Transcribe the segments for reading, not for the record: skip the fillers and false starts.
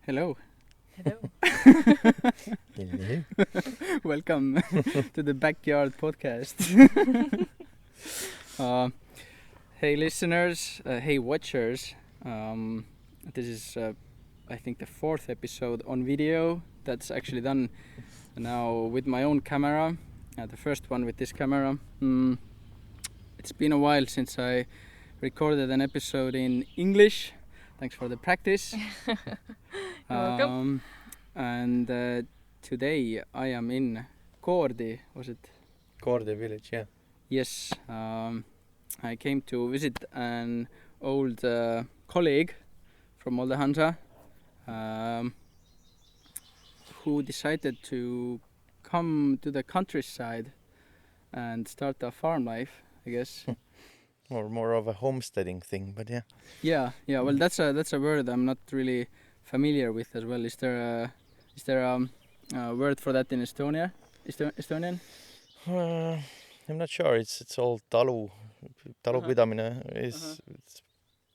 Hello. Hello. Welcome to the Backyard Podcast. Hey listeners, hey watchers. This is, I think, the fourth episode on video that's actually done now with my own camera. The first one with this camera. It's been a while since I recorded an episode in English. Thanks for the practice. You're welcome. And today I am in Koordi, was it? Koordi village, yeah. Yes. I came to visit an old colleague from Oldehansa who decided to come to the countryside and start a farm life, I guess. Or more of a homesteading thing, but yeah. Yeah. Well, that's a word I'm not really familiar with as well. Is there a word for that in Estonia? Estonian? I'm not sure. It's all talupidamine is it's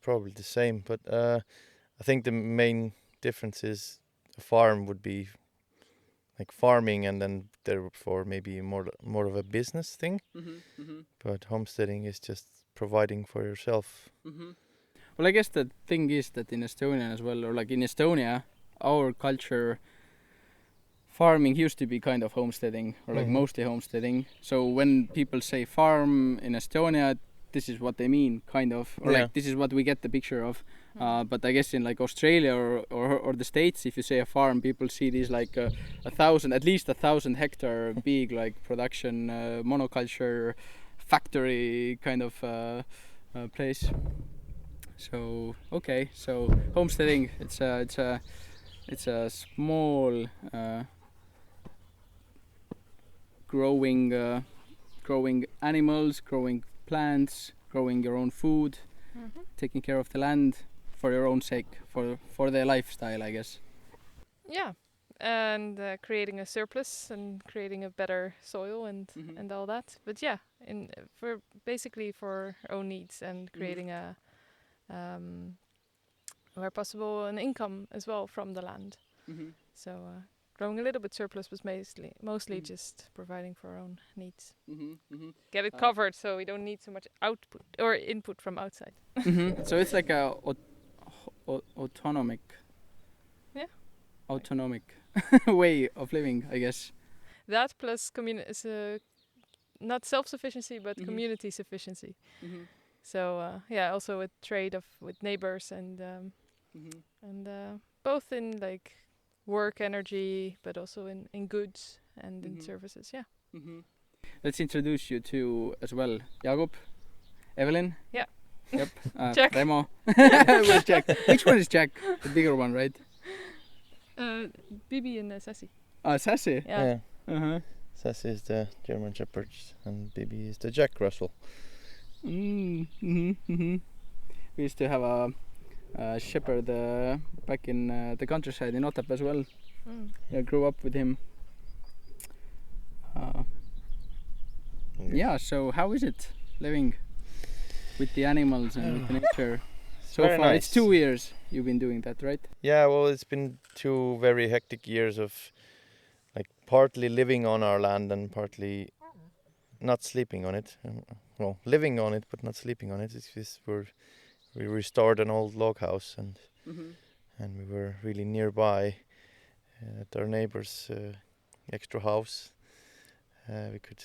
probably the same, but I think the main difference is a farm would be like farming, and then therefore maybe more of a business thing. But homesteading is just providing for yourself. Well, I guess the thing is that in Estonia as well, or like in Estonia, our culture, farming used to be kind of homesteading, or like mostly homesteading. So when people say farm in Estonia, this is what they mean, kind of, or like this is what we get the picture of. But I guess in like Australia or the States, if you say a farm, people see these like at least 1,000 hectare big like production monoculture factory kind of place. So okay, so homesteading, it's a small growing animals, growing plants, growing your own food, taking care of the land for your own sake, for their lifestyle, I guess. Yeah, and creating a surplus and creating a better soil and all that. But yeah, for basically for our own needs and creating a where possible an income as well from the land. So growing a little bit surplus was mostly just providing for our own needs. Get it covered so we don't need so much output or input from outside. So it's like a autonomic way of living, I guess. That plus not self-sufficiency but community sufficiency. So also with trade with neighbors and both in like work energy, but also in goods and in services. Yeah. Let's introduce you to as well, Jaagup, Evelin. Yeah. Yep. Jack. Remo. Where's Jack? Which one is Jack? The bigger one, right? Bibi and Sassy. Sassy. Yeah. Sassy is the German Shepherd, and Bibi is the Jack Russell. We used to have a shepherd back in the countryside in Otepää as well. I grew up with him. Yeah, so how is it living with the animals and with the nature? So Very far, nice. It's 2 years you've been doing that, right? Yeah, well, it's been 2 very hectic years of like partly living on our land and partly not sleeping on it. Well, living on it but not sleeping on it. It's just we restored an old log house and we were really nearby at our neighbor's extra house. We could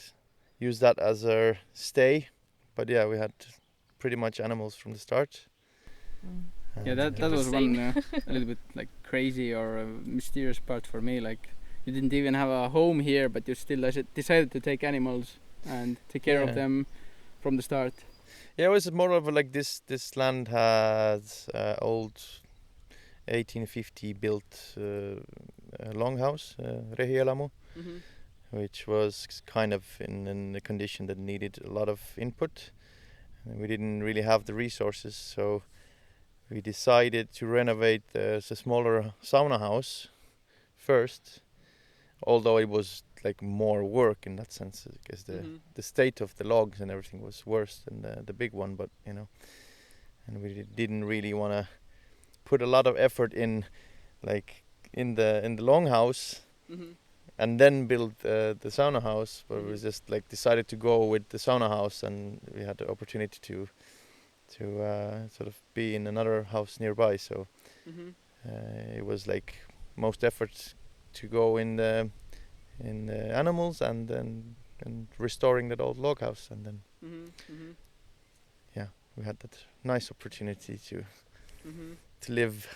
use that as our stay, but yeah, we had pretty much animals from the start. Yeah, that was one a little bit like crazy or mysterious part for me. Like you didn't even have a home here, but you still decided to take animals and take care of them from the start. Yeah, it was more of like this land has old 1850 built longhouse, rehielamu, which was kind of in a condition that needed a lot of input. And we didn't really have the resources, so we decided to renovate a smaller sauna house first, although it was like more work in that sense, because the state of the logs and everything was worse than the big one, but and we didn't really want to put a lot of effort in like in the longhouse, and then build the sauna house. But we just like decided to go with the sauna house, and we had the opportunity to sort of be in another house nearby. So it was like most effort to go in the animals, and then restoring that old log house, and then yeah, we had that nice opportunity to live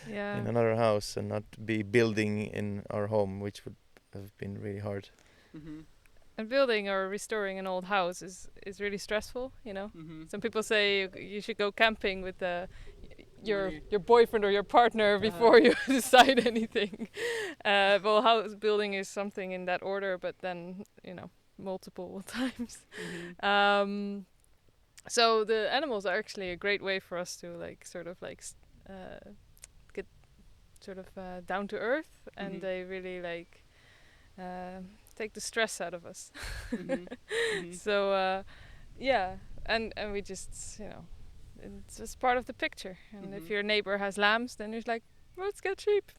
in another house and not be building in our home, which would have been really hard. And building or restoring an old house is really stressful, you know. Some people say you should go camping with your boyfriend or your partner before you decide anything. Well, house building is something in that order, but then, you know, multiple times. So the animals are actually a great way for us to like sort of like get sort of down to earth, and they really like take the stress out of us. So yeah, and we just, you know, it's just part of the picture. And if your neighbor has lambs, then you're like, well, let's get sheep.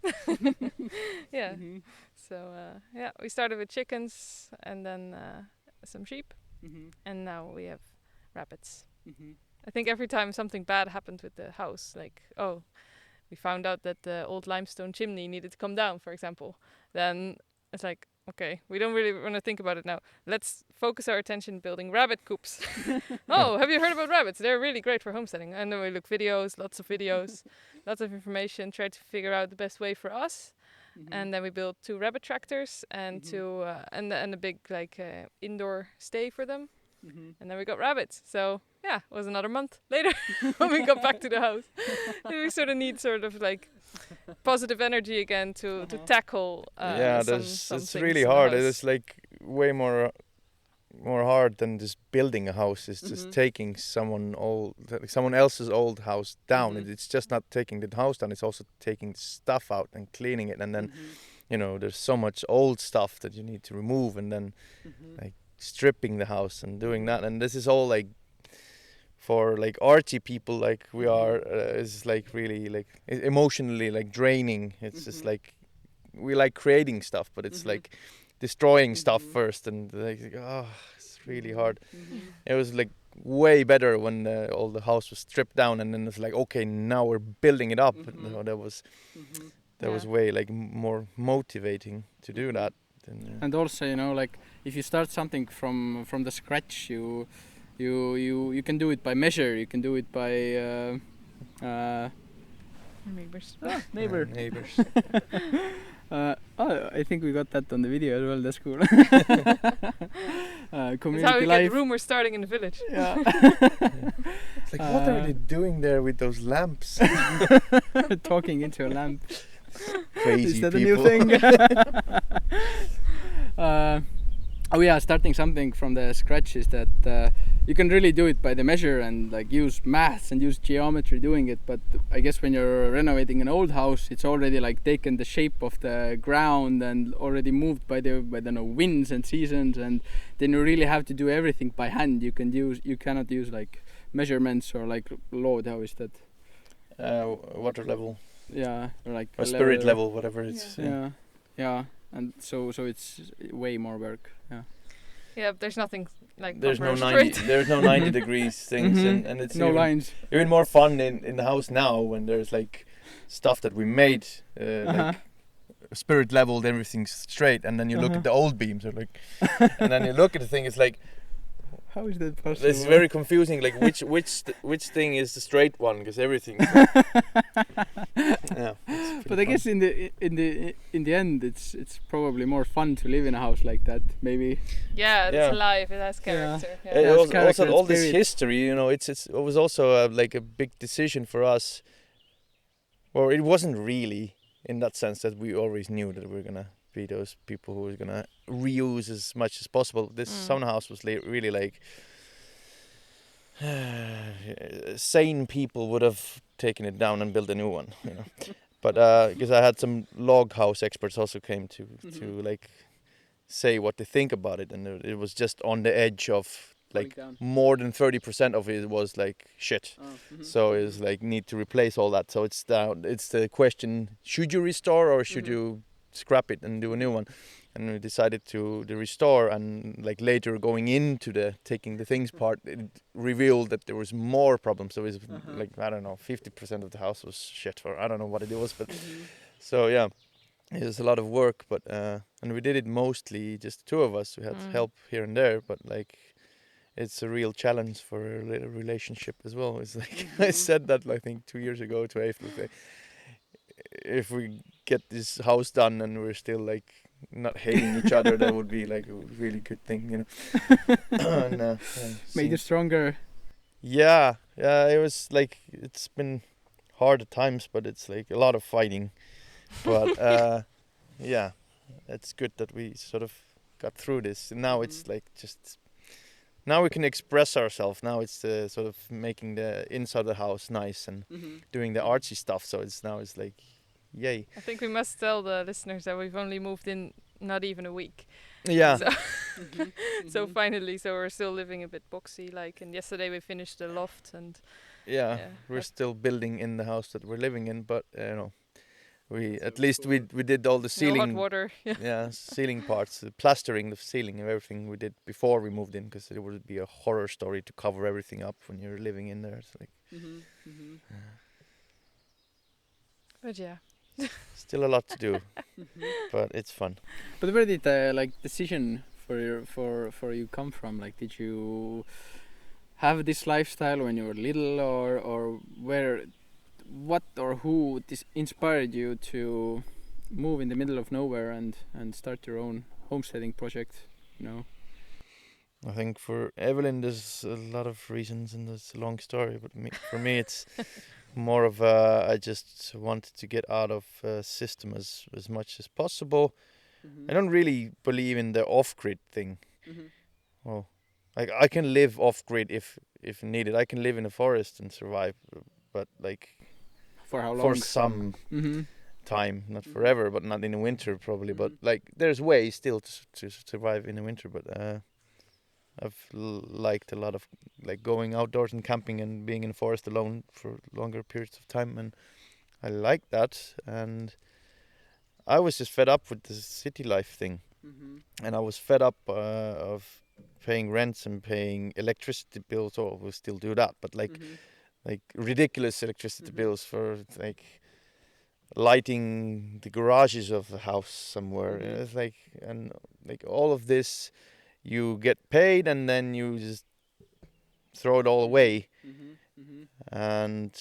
Yeah. So yeah, we started with chickens, and then some sheep, and now we have rabbits. I think every time something bad happened with the house, like, oh, we found out that the old limestone chimney needed to come down, for example, then it's like, okay, we don't really want to think about it now. Let's focus our attention building rabbit coops. Oh, have you heard about rabbits? They're really great for homesteading. And then we look videos, lots of videos, lots of information, try to figure out the best way for us. And then we built 2 rabbit tractors and and a big like indoor stay for them. And then we got rabbits. So yeah, it was another month later when we got back to the house. We sort of need sort of like positive energy again to tackle some it's things really in the hard. house. It's like way more hard than just building a house. It's just taking someone else's old house down. It's just not taking the house down, it's also taking the stuff out and cleaning it, and then you know, there's so much old stuff that you need to remove, and then like stripping the house and doing that. And this is all like for like artsy people like we are, is like really like emotionally like draining. It's just like we like creating stuff, but it's like destroying stuff first, and like, oh, it's really hard. It was like way better when all the house was stripped down, and then it's like, okay, now we're building it up. You know, that was way like more motivating to do that. And also, you know, like if you start something from the scratch, you can do it by measure. You can do it by Neighbors. neighbors. I think we got that on the video as well. That's cool. Community That's how we life. get rumors starting in the village. Yeah. It's like, what are they doing there with those lamps? Talking into a lamp. Crazy Is that people. a new thing? Oh yeah, starting something from the scratch is that you can really do it by the measure and like use maths and use geometry doing it. But I guess when you're renovating an old house, it's already like taken the shape of the ground and already moved by the winds and seasons, and then you really have to do everything by hand. You cannot use like measurements or like load. How is that? Water level. Yeah, or like Or spirit level, whatever it's. Yeah. And so it's way more work. Yeah, there's nothing like There's no proper 90. straight. There's no 90 degrees things, and it's no lines. even more fun in the house now when there's like stuff that we made like spirit leveled, everything's straight, and then you look at the old beams, or like, and then you look at the thing, it's like, how is that possible? it's very confusing. Like which thing is the straight one, because everything. Yeah. But I guess in the end, it's probably more fun to live in a house like that. Maybe. Yeah, it's alive. It has character. Yeah. It was character also and all this spirit. history. You know, it was also like a big decision for us. Well, it wasn't really in that sense that we always knew that we were gonna be those people who were gonna reuse as much as possible. This sauna house was really like sane people would have taken it down and built a new one, you know. But because I had some log house experts also came to like say what they think about it, and it was just on the edge of like down. more than 30% of it was like shit. So it's like need to replace all that. So it's the question: should you restore or should you scrap it and do a new one? And we decided to restore, and like later going into the taking the things part, it revealed that there was more problems. So it was like, I don't know, 50% of the house was shit, or I don't know what it was, but so yeah, it was a lot of work. But and we did it mostly just the two of us. We had help here and there, but like it's a real challenge for a relationship as well. It's like I said that I think 2 years ago to Evelin. If we get this house done and we're still like not hating each other, that would be like a really good thing, you know. And, Made you stronger. Yeah, it was like, it's been hard at times, but it's like a lot of fighting. But yeah, it's good that we sort of got through this. And now it's like just, now we can express ourselves. Now it's sort of making the inside of the house nice and doing the artsy stuff. So it's like, yay. I think we must tell the listeners that we've only moved in not even a week. Yeah. So, so finally, so we're still living a bit boxy, like, and yesterday we finished the loft and we're still building in the house that we're living in, but you know, we at least we did all the ceiling, no hot water. Ceiling parts, the plastering, the ceiling and everything we did before we moved in, because it would be a horror story to cover everything up when you're living in there. It's like But yeah, still a lot to do, but it's fun. But where did the like decision for you come from? Like, did you have this lifestyle when you were little, or what or who inspired you to move in the middle of nowhere and start your own homesteading project? You know, I think for Evelyn there's a lot of reasons, and it's a long story. But for me, it's more of I just wanted to get out of system as much as possible. I don't really believe in the off-grid thing. Well, like, I can live off-grid if needed. I can live in a forest and survive, but like for how long? For some time, not forever, but not in the winter probably. But like there's ways still to survive in the winter. But I've liked a lot of like going outdoors and camping and being in the forest alone for longer periods of time, and I like that. And I was just fed up with the city life thing, and I was fed up of paying rents and paying electricity bills. Oh, we'll still do that, but like ridiculous electricity bills for like lighting the garages of the house somewhere. It's like, and like all of this, you get paid and then you just throw it all away. And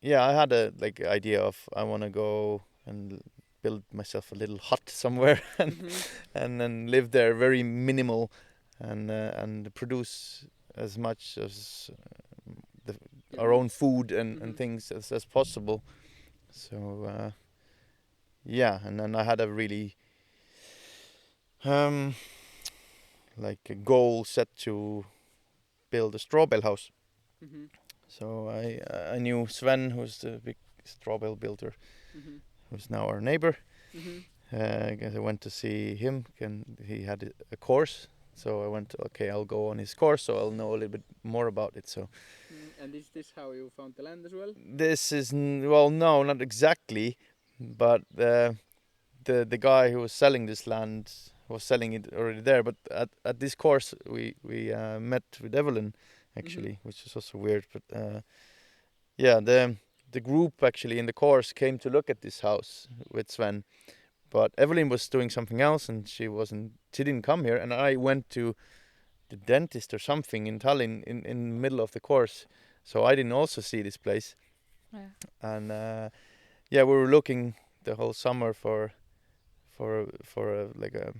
yeah, I had a like idea of I want to go and build myself a little hut somewhere and then live there, very minimal, and produce as much as our own food and things as possible. So yeah, and then I had a really like a goal set to build a straw bale house. So I knew Sven, who's the big straw bale builder, who's now our neighbor. I went to see him, and he had a course. So I went, okay, I'll go on his course, so I'll know a little bit more about it. So. And is this how you found the land as well? This is well, no, not exactly, but the guy who was selling this land was selling it already there. But at this course, we met with Evelyn, actually, which is also weird. But yeah, the group actually in the course came to look at this house with Sven, but Evelyn was doing something else, and she didn't come here, and I went to the dentist or something in Tallinn in the middle of the course. So I didn't also see this place. Yeah. And yeah, we were looking the whole summer for like a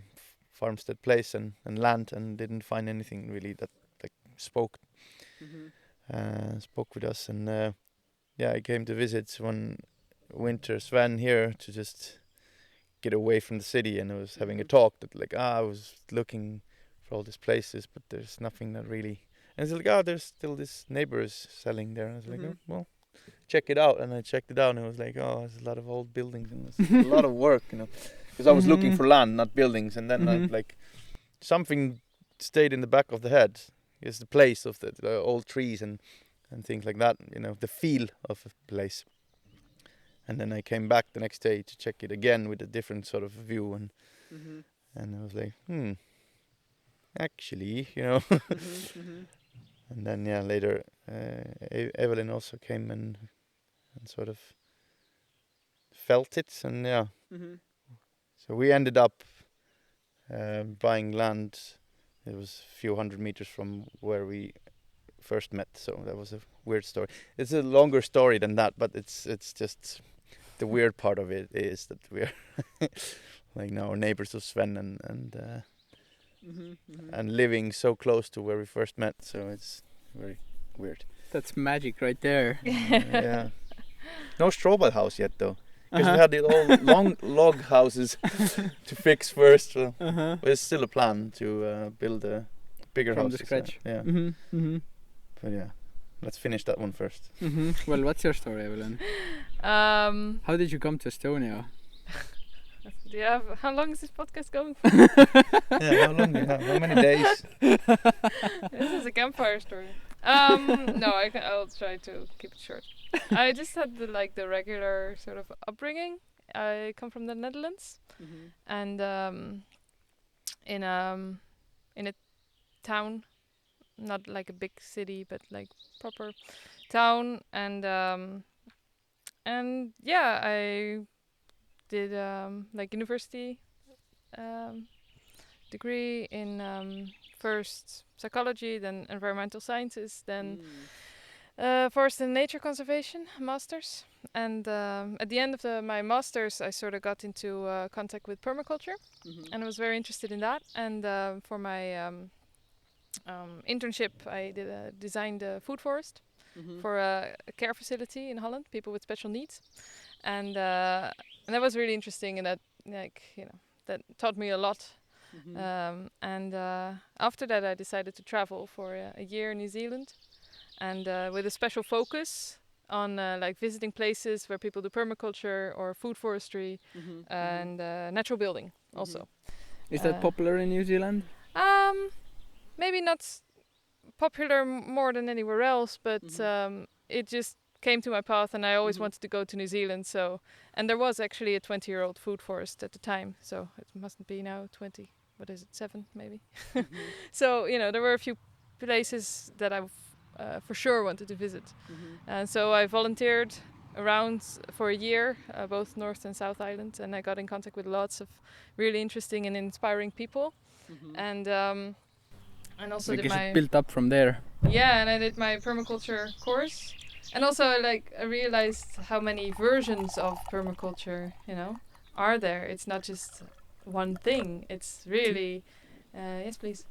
farmstead place and land, and didn't find anything really that like spoke with us. And yeah, I came to visit one winter Sven here to just get away from the city, and I was having a talk that like I was looking for all these places, but there's nothing that really. And it's like, there's still this neighbors selling there. And I was like, oh, well, check it out. And I checked it out, and it was like, there's a lot of old buildings, and it's a lot of work, you know. Because I was looking for land, not buildings. And then I, like something stayed in the back of the head. is the place of the old trees and things like that. You know, the feel of a place. And then I came back the next day to check it again with a different sort of view, and I was like, actually, you know. And then later Evelyn also came and sort of felt it, and so we ended up buying land. It was a few hundred meters from where we first met, so that was a weird story. It's a longer story than that, but it's just the weird part of it is that we're like now neighbors of Sven and living so close to where we first met, so it's very weird. That's magic right there. Yeah. No strawberry house yet though, because we had the old long log houses to fix first. So but it's still a plan to build a bigger house from the scratch. But yeah, let's finish that one first. Well, what's your story, Evelyn? How did you come to Estonia? Do you have? How long is this podcast going for? How long do you have? How many days? This is a campfire story. No, I'll try to keep it short. I just had the regular sort of upbringing. I come from the Netherlands, and in a town, not like a big city, but like proper town, and yeah, I did university degree in first psychology, then environmental sciences, then forest and nature conservation, masters. And at the end of my masters, I sort of got into contact with permaculture, and I was very interested in that. And for my internship, I designed a food forest for a care facility in Holland, people with special needs, and that was really interesting, and that that taught me a lot. And after that, I decided to travel for a year in New Zealand, and with a special focus on visiting places where people do permaculture or food forestry and natural building also. Is that popular in New Zealand? Maybe not popular more than anywhere else, but it just came to my path, and I always wanted to go to New Zealand. So, and there was actually a 20-year-old food forest at the time, so it mustn't be now 20. What is it, 7 maybe? So there were a few places that I for sure wanted to visit, and so I volunteered around for a year, both North and South Island, and I got in contact with lots of really interesting and inspiring people, and also did my... it built up from there. Yeah, and I did my permaculture course, and also I realized how many versions of permaculture are there. It's not just one thing. It's really yes, please.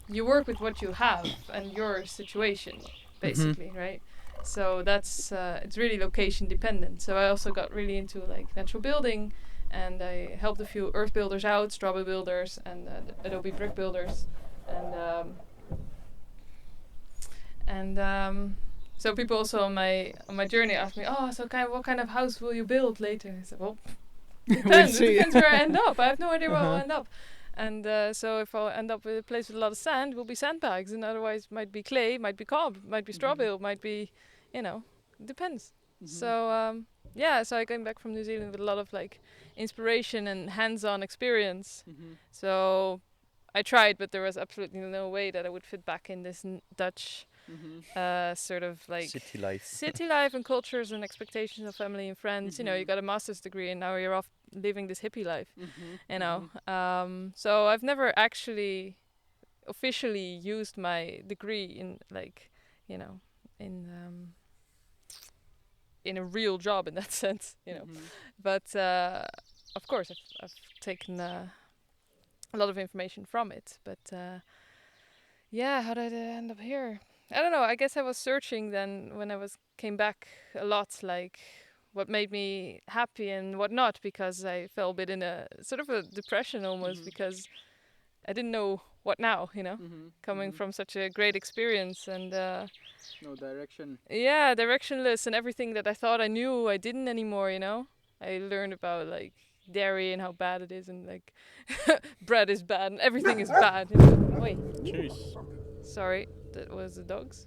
You work with what you have and your situation, basically, right? So that's it's really location dependent. So I also got really into natural building, and I helped a few earth builders out, strawberry builders, and adobe brick builders, and so people also on my journey asked me, what kind of house will you build later? I said, well, depends. It depends where I end up. I have no idea where I'll end up. And so if I end up with a place with a lot of sand, it will be sandbags, and otherwise might be clay, might be cob, might be straw bale, might be, it depends. So so I came back from New Zealand with a lot of inspiration and hands-on experience. So I tried, but there was absolutely no way that I would fit back in this Dutch sort of city life and cultures and expectations of family and friends. You got a master's degree and now you're off living this hippie life. So I've never actually officially used my degree in in a real job in that sense, but of course I've taken a lot of information from it. But how did I end up here? I don't know. I guess I was searching then when I came back a lot, what made me happy and what not, because I fell a bit in a sort of a depression almost, because I didn't know what now, coming from such a great experience, and no direction. Yeah, directionless, and everything that I thought I knew I didn't anymore. I learned about dairy and how bad it is, and like bread is bad and everything is bad. You know? Wait, Jeez. sorry, that was the dogs.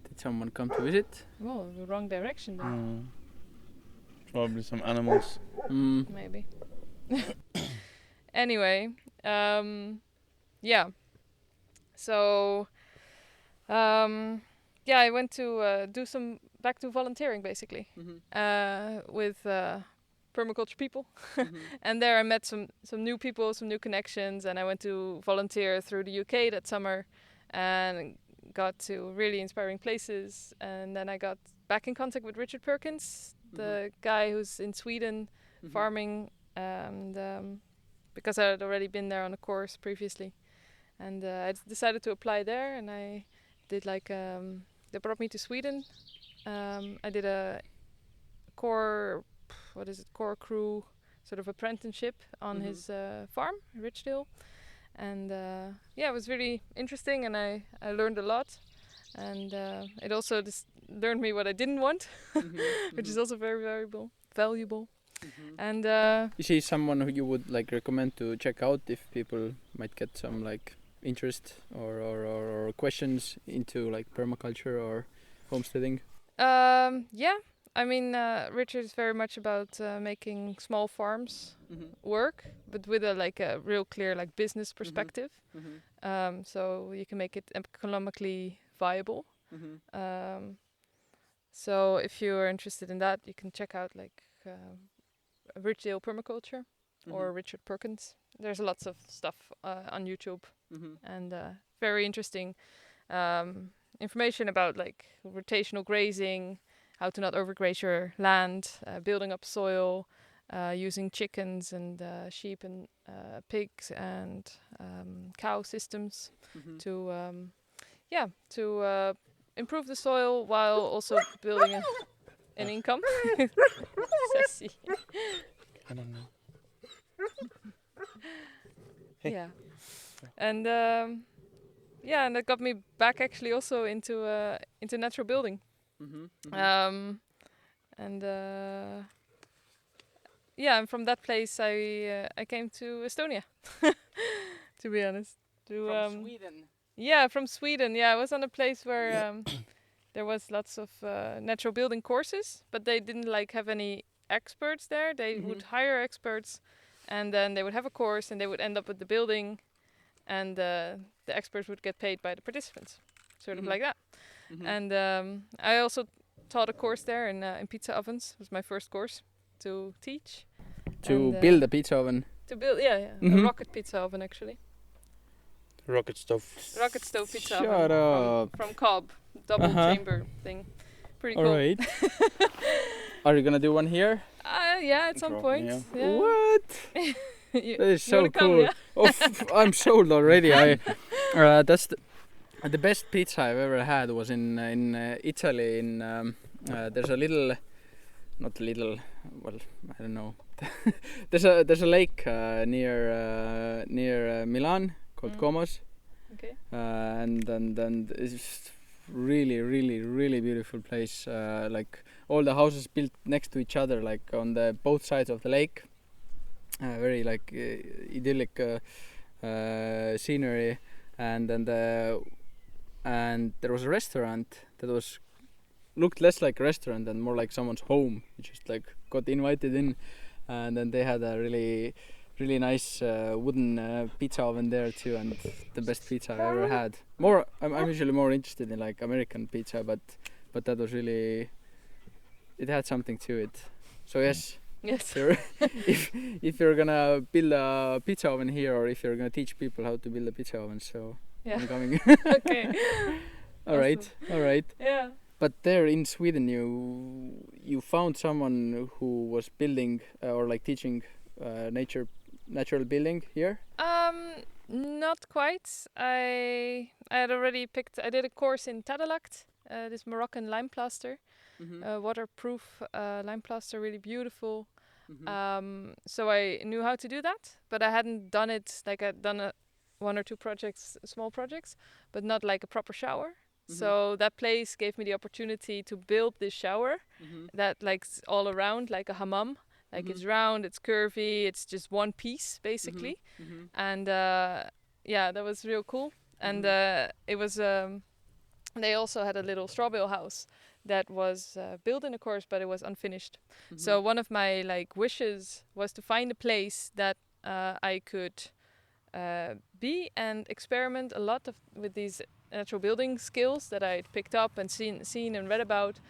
Did someone come to visit? Oh, the wrong direction then. Probably some animals. Maybe. Anyway, yeah. So, yeah, I went to do some back to volunteering basically with permaculture people, and there I met some new people, some new connections, and I went to volunteer through the UK that summer, and got to really inspiring places. And then I got back in contact with Richard Perkins, the guy who's in Sweden farming, and because I had already been there on a course previously, and I decided to apply there, and I did like they brought me to Sweden. I did a core crew sort of apprenticeship on his farm, Richdale, and yeah, it was really interesting, and I learned a lot, and it also learned me what I didn't want, which is also very valuable. And Is he someone who you would like recommend to check out if people might get some like interest or questions into like permaculture or homesteading? Yeah, I mean, Richard is very much about making small farms work, but with a real clear like business perspective. So you can make it economically viable. So if you are interested in that, you can check out like Richdale Permaculture or Richard Perkins. There's lots of stuff on YouTube and very interesting information about like rotational grazing, how to not overgraze your land, building up soil, using chickens and sheep and pigs and cow systems to improve the soil while also building an income. Sassy. I don't know. Yeah, and and that got me back actually also into natural building. And and from that place I came to Estonia, to be honest. From Sweden. Yeah, from Sweden. Yeah, I was on a place where there was lots of natural building courses, but they didn't like have any experts there. They would hire experts, and then they would have a course, and they would end up with the building, and the experts would get paid by the participants, sort of like that. And I also taught a course there in pizza ovens. It was my first course to teach. To build a pizza oven. To build, a rocket pizza oven actually. Rocket stove. Rocket stove pizza Shut oven up. from Cobb, double chamber thing. Pretty cool. All right. Are you gonna do one here? Yeah, at some point. Yeah. Yeah. What? You That is so wanna come, cool. yeah? Oh, I'm sold already. That's the best pizza I've ever had was in Italy. There's a little, not little. Well, I don't know. there's a lake near Milan called Comos. Okay. And it's just really beautiful place. Like all the houses built next to each other, like on the both sides of the lake. Very like idyllic scenery, and there was a restaurant that looked less like a restaurant and more like someone's home. You just like got invited in, and then they had a really nice wooden pizza oven there too, and the best pizza I ever had. I'm usually more interested in like American pizza, but that was really, it had something to it. So yes. Yes. If you're gonna build a pizza oven here, or if you're gonna teach people how to build a pizza oven, so Yeah. I'm coming. Okay. All right. Yeah. But there in Sweden, you found someone who was building or like teaching natural building here. Not quite. I had already I did a course in Tadalakt, this Moroccan lime plaster, waterproof lime plaster, really beautiful. So I knew how to do that, but I hadn't done it. Like I'd done one or two projects, small projects, but not like a proper shower. So that place gave me the opportunity to build this shower that like all around like a hammam, Like it's round, it's curvy, it's just one piece basically. And yeah, that was real cool. And it was they also had a little straw bale house that was built in the course, but it was unfinished. So one of my like wishes was to find a place that I could be and experiment a lot with these natural building skills that I'd picked up and seen and read about,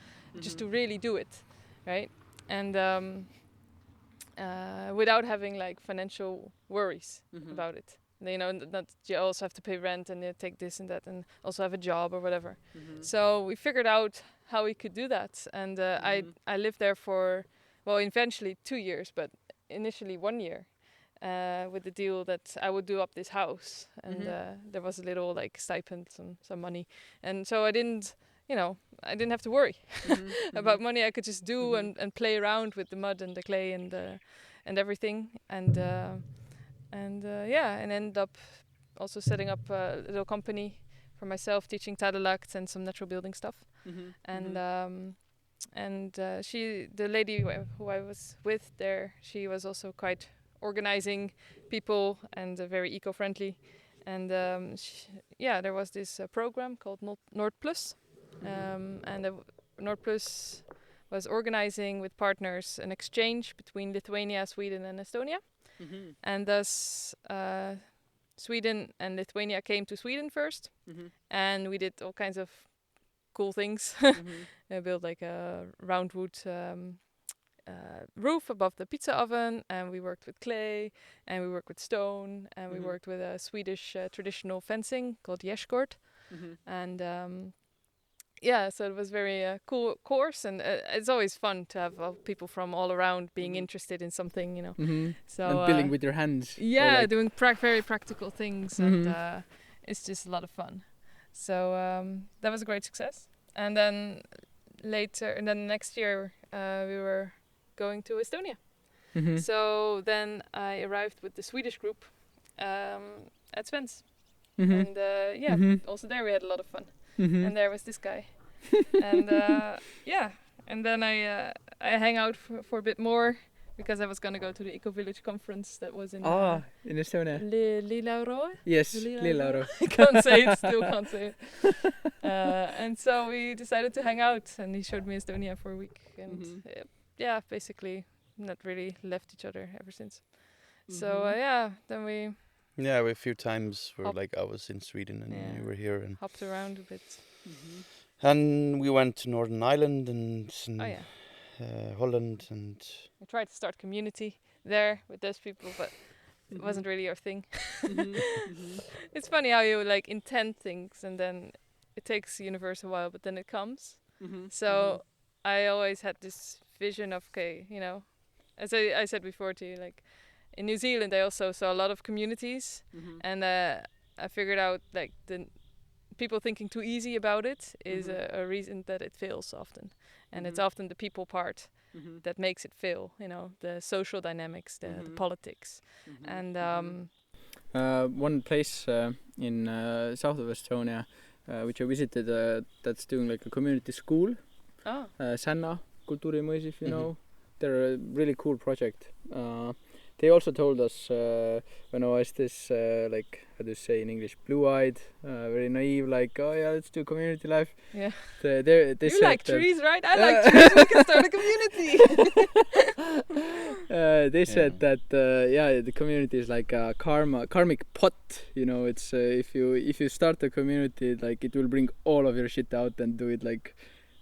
just to really do it, right? And without having like financial worries about it. You know, that you also have to pay rent and you take this and that and also have a job or whatever. So we figured out how we could do that. And I lived there for, well, eventually 2 years, but initially 1 year. With the deal that I would do up this house, and there was a little like stipend, some money, and so I didn't have to worry about money. I could just do and play around with the mud and the clay and everything, and ended up also setting up a little company for myself, teaching taddelakt and some natural building stuff, the lady who I was with there, she was also quite organizing people and very eco-friendly, and there was this program called Nordplus, and Nordplus was organizing with partners an exchange between Lithuania, Sweden and Estonia, and thus Sweden and Lithuania came to Sweden first, and we did all kinds of cool things. I built like a round wood roof above the pizza oven, and we worked with clay, and we worked with stone, and we worked with a Swedish traditional fencing called Gärdesgård, and so it was very cool course, and it's always fun to have people from all around being interested in something, you know. So and building with your hands. Yeah, like doing very practical things, and it's just a lot of fun. So that was a great success. And then next year we were going to Estonia. So then I arrived with the Swedish group at Sven's. And also there we had a lot of fun. And there was this guy. And and then I hang out for a bit more, because I was going to go to the Eco Village conference that was in Estonia. Lilleauro. Yes, Lilleauro. I can't say it, still can't say it. And so we decided to hang out, and he showed me Estonia for a week, and basically not really left each other ever since. So then we a few times where like I was in Sweden and you were here, and hopped around a bit. And we went to Northern Ireland and Holland, and we tried to start community there with those people, but it wasn't really our thing. It's funny how you like intend things, and then it takes the universe a while, but then it comes. So I always had this vision of, okay, you know, as I said before to you, like in New Zealand I also saw a lot of communities, and I figured out like the people thinking too easy about it is a reason that it fails often, and it's often the people part that makes it fail, you know, the social dynamics, the politics. And one place in south of Estonia which I visited, that's doing like a community school, Sanna Kultuurimõis, if you know. They're a really cool project. They also told us when I was this like, how do you say in English, blue-eyed, very naive, like, oh yeah, let's do community life. Yeah. They you like trees, right? I like trees. We can start a community. They said that the community is like a karmic pot. You know, it's if you start a community, like it will bring all of your shit out and do it like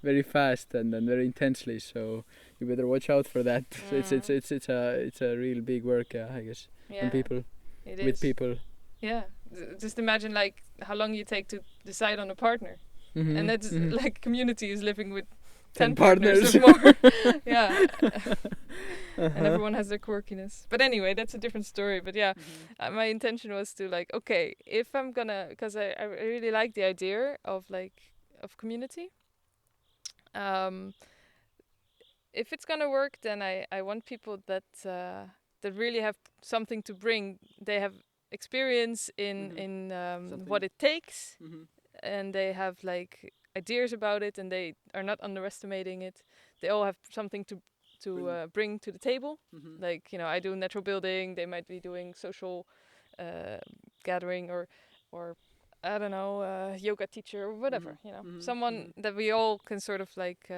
very fast and then very intensely. So you better watch out for that. So it's a real big work, I guess, on people, with people. Yeah, just imagine like how long you take to decide on a partner, and that's like community is living with 10 partners or more. Yeah. And everyone has their quirkiness. But anyway, that's a different story. But yeah, my intention was to like, okay, if I'm gonna, because I really like the idea of community. If it's gonna work, then I want people that really have something to bring. They have experience in what it takes, and they have like ideas about it, and they are not underestimating it. They all have something to to bring to the table. Like, you know, I do natural building, they might be doing social gathering, or I don't know, yoga teacher or whatever, you know, someone that we all can sort of like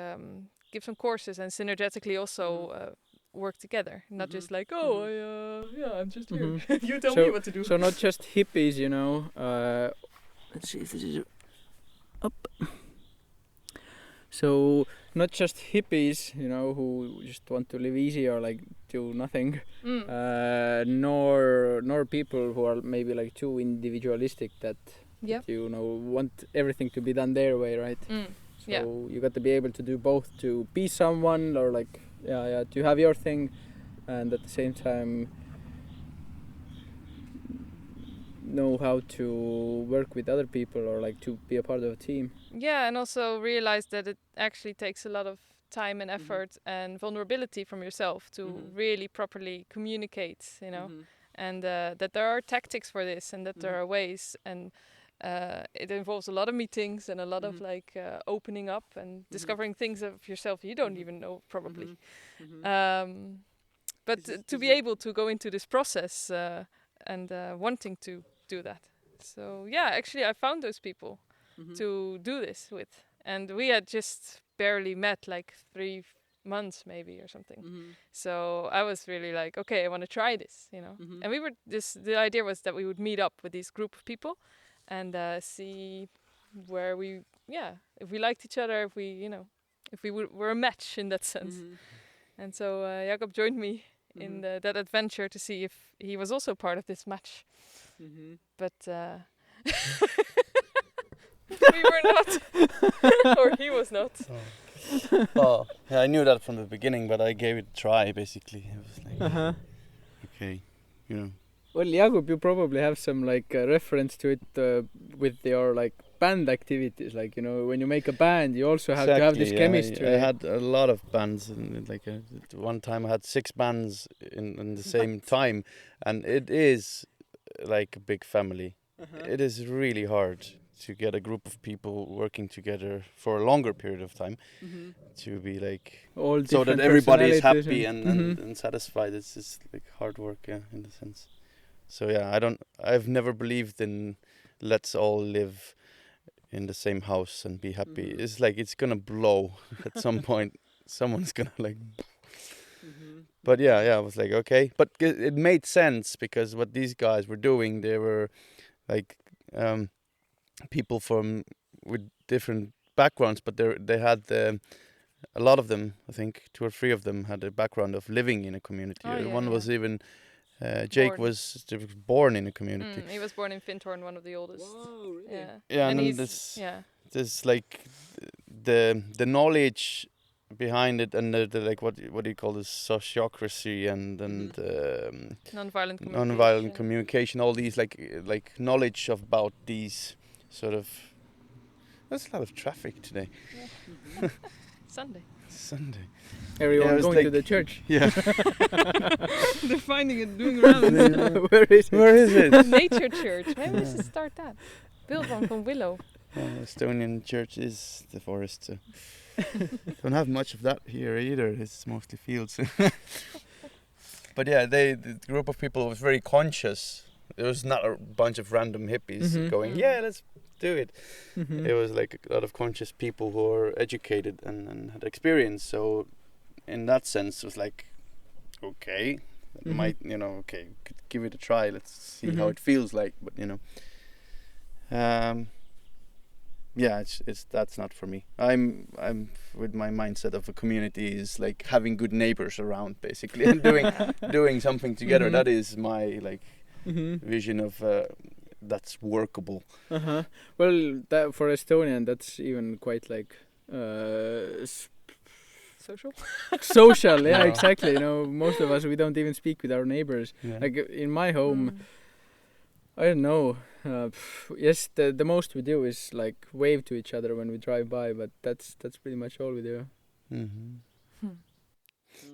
give some courses and synergetically also work together, not just like, oh, I'm just here. You tell me what to do. So not just hippies, you know. Let's see if this is up. So not just hippies, you know, who just want to live easy or like do nothing, nor people who are maybe like too individualistic that you know want everything to be done their way, right? So you got to be able to do both, to be someone or like to have your thing, and at the same time know how to work with other people or like to be a part of a team. Yeah, and also realize that it actually takes a lot of time and effort and vulnerability from yourself to really properly communicate, you know, and that there are tactics for this, and that there are ways, and it involves a lot of meetings and a lot of like opening up and discovering things of yourself you don't even know probably. But to be able to go into this process and wanting to do that. So yeah, actually I found those people to do this with, and we had just barely met, like 3 months maybe or something. So I was really like, okay, I want to try this, you know. And we were the idea was that we would meet up with this group of people and see where we if we liked each other, if we, you know, if we were a match in that sense. And so Jaagup joined me in that adventure to see if he was also part of this match. But we were not, or he was not. Oh, yeah, I knew that from the beginning, but I gave it a try. Basically, it was like, okay, you know. Well, Jaagup, you probably have some like reference to it with your like band activities. Like, you know, when you make a band, you also have to have this chemistry. I had a lot of bands, and like one time I had 6 bands in the same time, and it is like a big family. It is really hard to get a group of people working together for a longer period of time to be like all so that everybody is happy and satisfied. It's just like hard work, in the sense. So yeah, I've never believed in let's all live in the same house and be happy. It's like it's gonna blow at some point. Someone's gonna like. But yeah, I was like, okay, but it made sense because what these guys were doing, they were like people with different backgrounds, but they had a lot of them, I think 2 or 3 of them had a background of living in a community. One was even Jake was born in a community. He was born in Fintorn, one of the oldest. Wow, really? Yeah, and then there's like the knowledge behind it, and the like what do you call this, sociocracy and nonviolent communication, all these like knowledge about these sort of. There's a lot of traffic today. Yeah. Sunday. Everyone going to the church. Yeah. They're finding it, doing rounds. Where is it? Nature church. Maybe we should start that. Build one from willow. Estonian church is the forest. So. Don't have much of that here either. It's mostly fields. But yeah, the group of people was very conscious. It was not a bunch of random hippies going, yeah, let's do it. It was like a lot of conscious people who were educated and had experience. So in that sense, it was like, okay, might, you know, okay, could give it a try. Let's see how it feels like. But you know, yeah, it's that's not for me. I'm with my mindset of a community is like having good neighbors around, basically, and doing something together. That is my like vision of that's workable. Well, that for Estonian, that's even quite like social. Yeah, exactly. You know, most of us, we don't even speak with our neighbors. Like in my home, I don't know. Yes, the most we do is like wave to each other when we drive by, but that's pretty much all we do.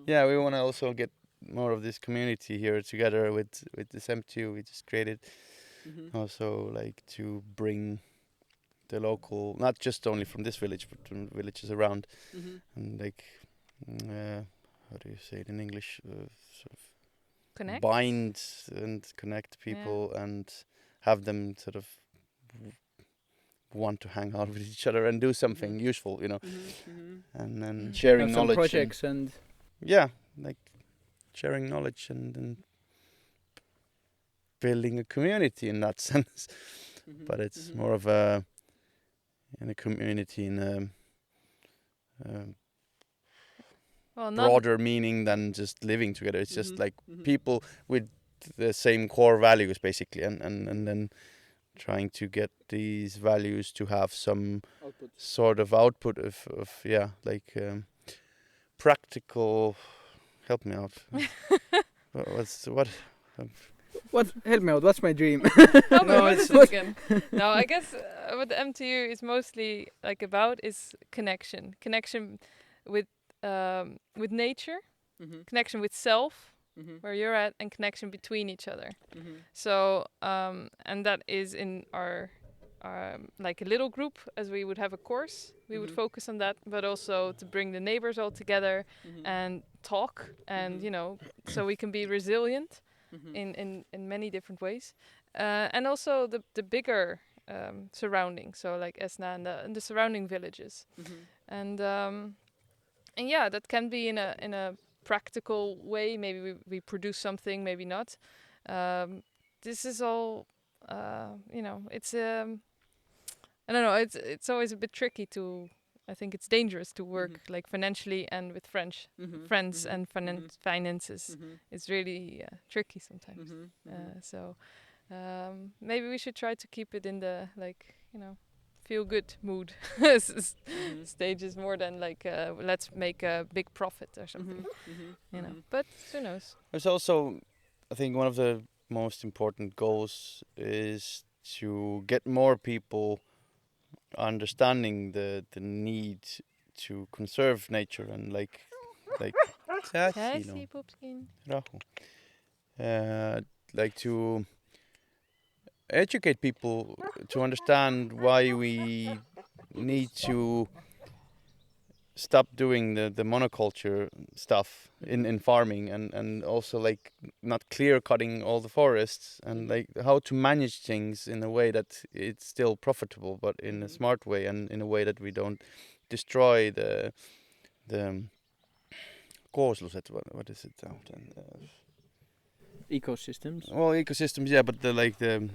Yeah, we want to also get more of this community here together with this M2 we just created. Also like to bring the local, not just only from this village, but from villages around, and like how do you say it in English? Sort of Connect. bind and connect people and have them sort of want to hang out with each other and do something useful, you know, and then sharing Have some knowledge. projects and Yeah, like sharing knowledge and building a community in that sense. But it's more of a community in a broader meaning than just living together. It's just like people with the same core values basically, and then trying to get these values to have some sort of output of like practical. Help me out. what? Help me out. What's my dream? No, it's again. No, I guess what the MTU is mostly like about is connection with nature, connection with self, where you're at, and connection between each other. So and that is in our like a little group, as we would have a course, we would focus on that, but also to bring the neighbors all together and talk, and you know, so we can be resilient in many different ways, and also the bigger surrounding, so like Esna and the surrounding villages, and yeah, that can be in a practical way. Maybe we produce something, maybe not. This is all, you know, it's I don't know. It's always a bit tricky to. I think it's dangerous to work like financially and with friends and finances. It's really tricky sometimes. So maybe we should try to keep it in the, like, you know, feel good mood stages, more than like let's make a big profit or something. You know, but who knows? There's also, I think, one of the most important goals is to get more people understanding the need to conserve nature and like like to educate people to understand why we need to stop doing the monoculture stuff in farming, and also like not clear cutting all the forests, and like how to manage things in a way that it's still profitable, but in a smart way, and in a way that we don't destroy the kooslused, what is it out and ecosystems. Well, ecosystems, yeah, but the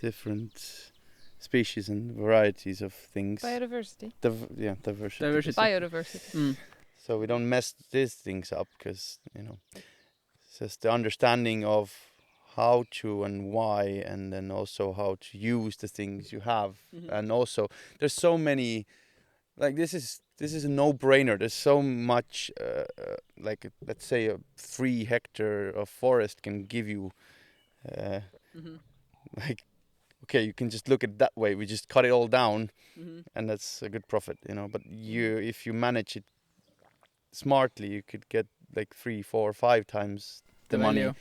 different species and varieties of things. Biodiversity. Diversity. Biodiversity. So we don't mess these things up, because, you know, it's just the understanding of how to and why, and then also how to use the things you have. And also there's so many, like this is a no-brainer. There's so much like let's say a 3 hectare of forest can give you like, okay, you can just look at it that way. We just cut it all down, and that's a good profit, you know. But if you manage it smartly, you could get like 3, 4, 5 times the money.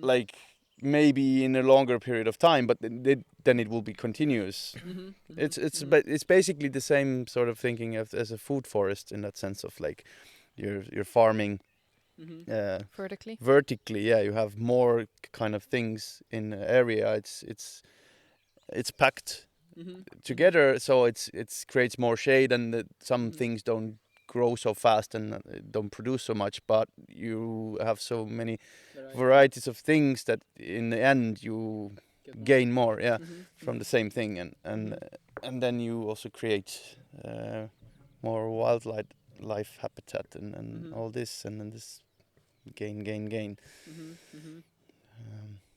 Like maybe in a longer period of time, but then it will be continuous. It's basically the same sort of thinking as a food forest, in that sense of like you're farming. Vertically, yeah, you have more kind of things in the area. It's packed together, so it creates more shade, and some things don't grow so fast and don't produce so much, but you have so many varieties of things that in the end you gain more, from the same thing, and then you also create more wildlife habitat and all this, and then this gain.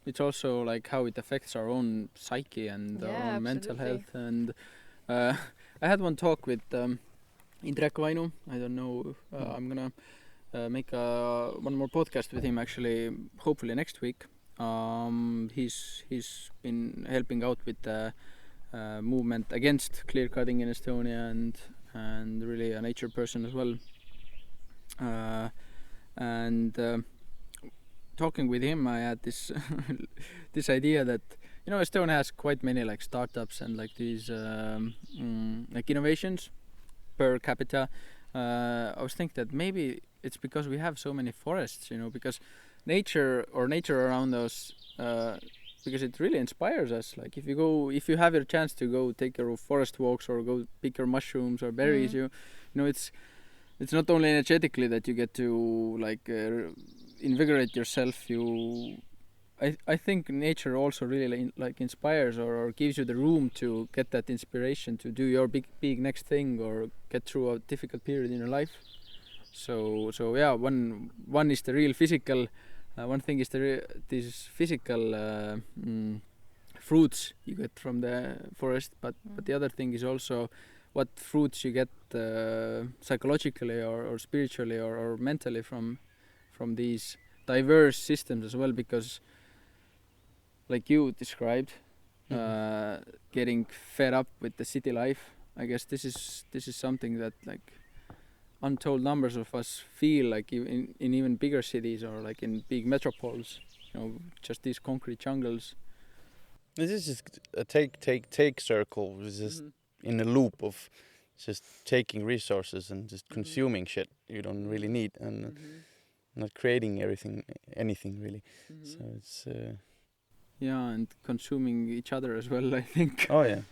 It's also like how it affects our own psyche and our own mental health. And I had one talk with Indrek Vainu. I don't know. I'm gonna make one more podcast with him, actually, hopefully next week. He's been helping out with the movement against clear cutting in Estonia, and really a nature person as well. And talking with him, I had this this idea that, you know, Estonia has quite many like startups and like these like innovations per capita, I was thinking that maybe it's because we have so many forests, because nature around us, because it really inspires us. Like if you have your chance to go take your forest walks or go pick your mushrooms or berries, it's not only energetically that you get to like invigorate yourself. I think nature also really inspires or gives you the room to get that inspiration to do your big next thing or get through a difficult period in your life. So yeah, one is the real physical. One thing is these physical fruits you get from the forest, but the other thing is also what fruits you get psychologically or spiritually or mentally from these diverse systems as well, because like you described, getting fed up with the city life. I guess this is something that like untold numbers of us feel like in even bigger cities or like in big metropoles. Just these concrete jungles. This is just a take circle. It's just in a loop of just taking resources and just consuming shit you don't really need and not creating anything really. So it's. Yeah, and consuming each other as well, I think. Oh yeah.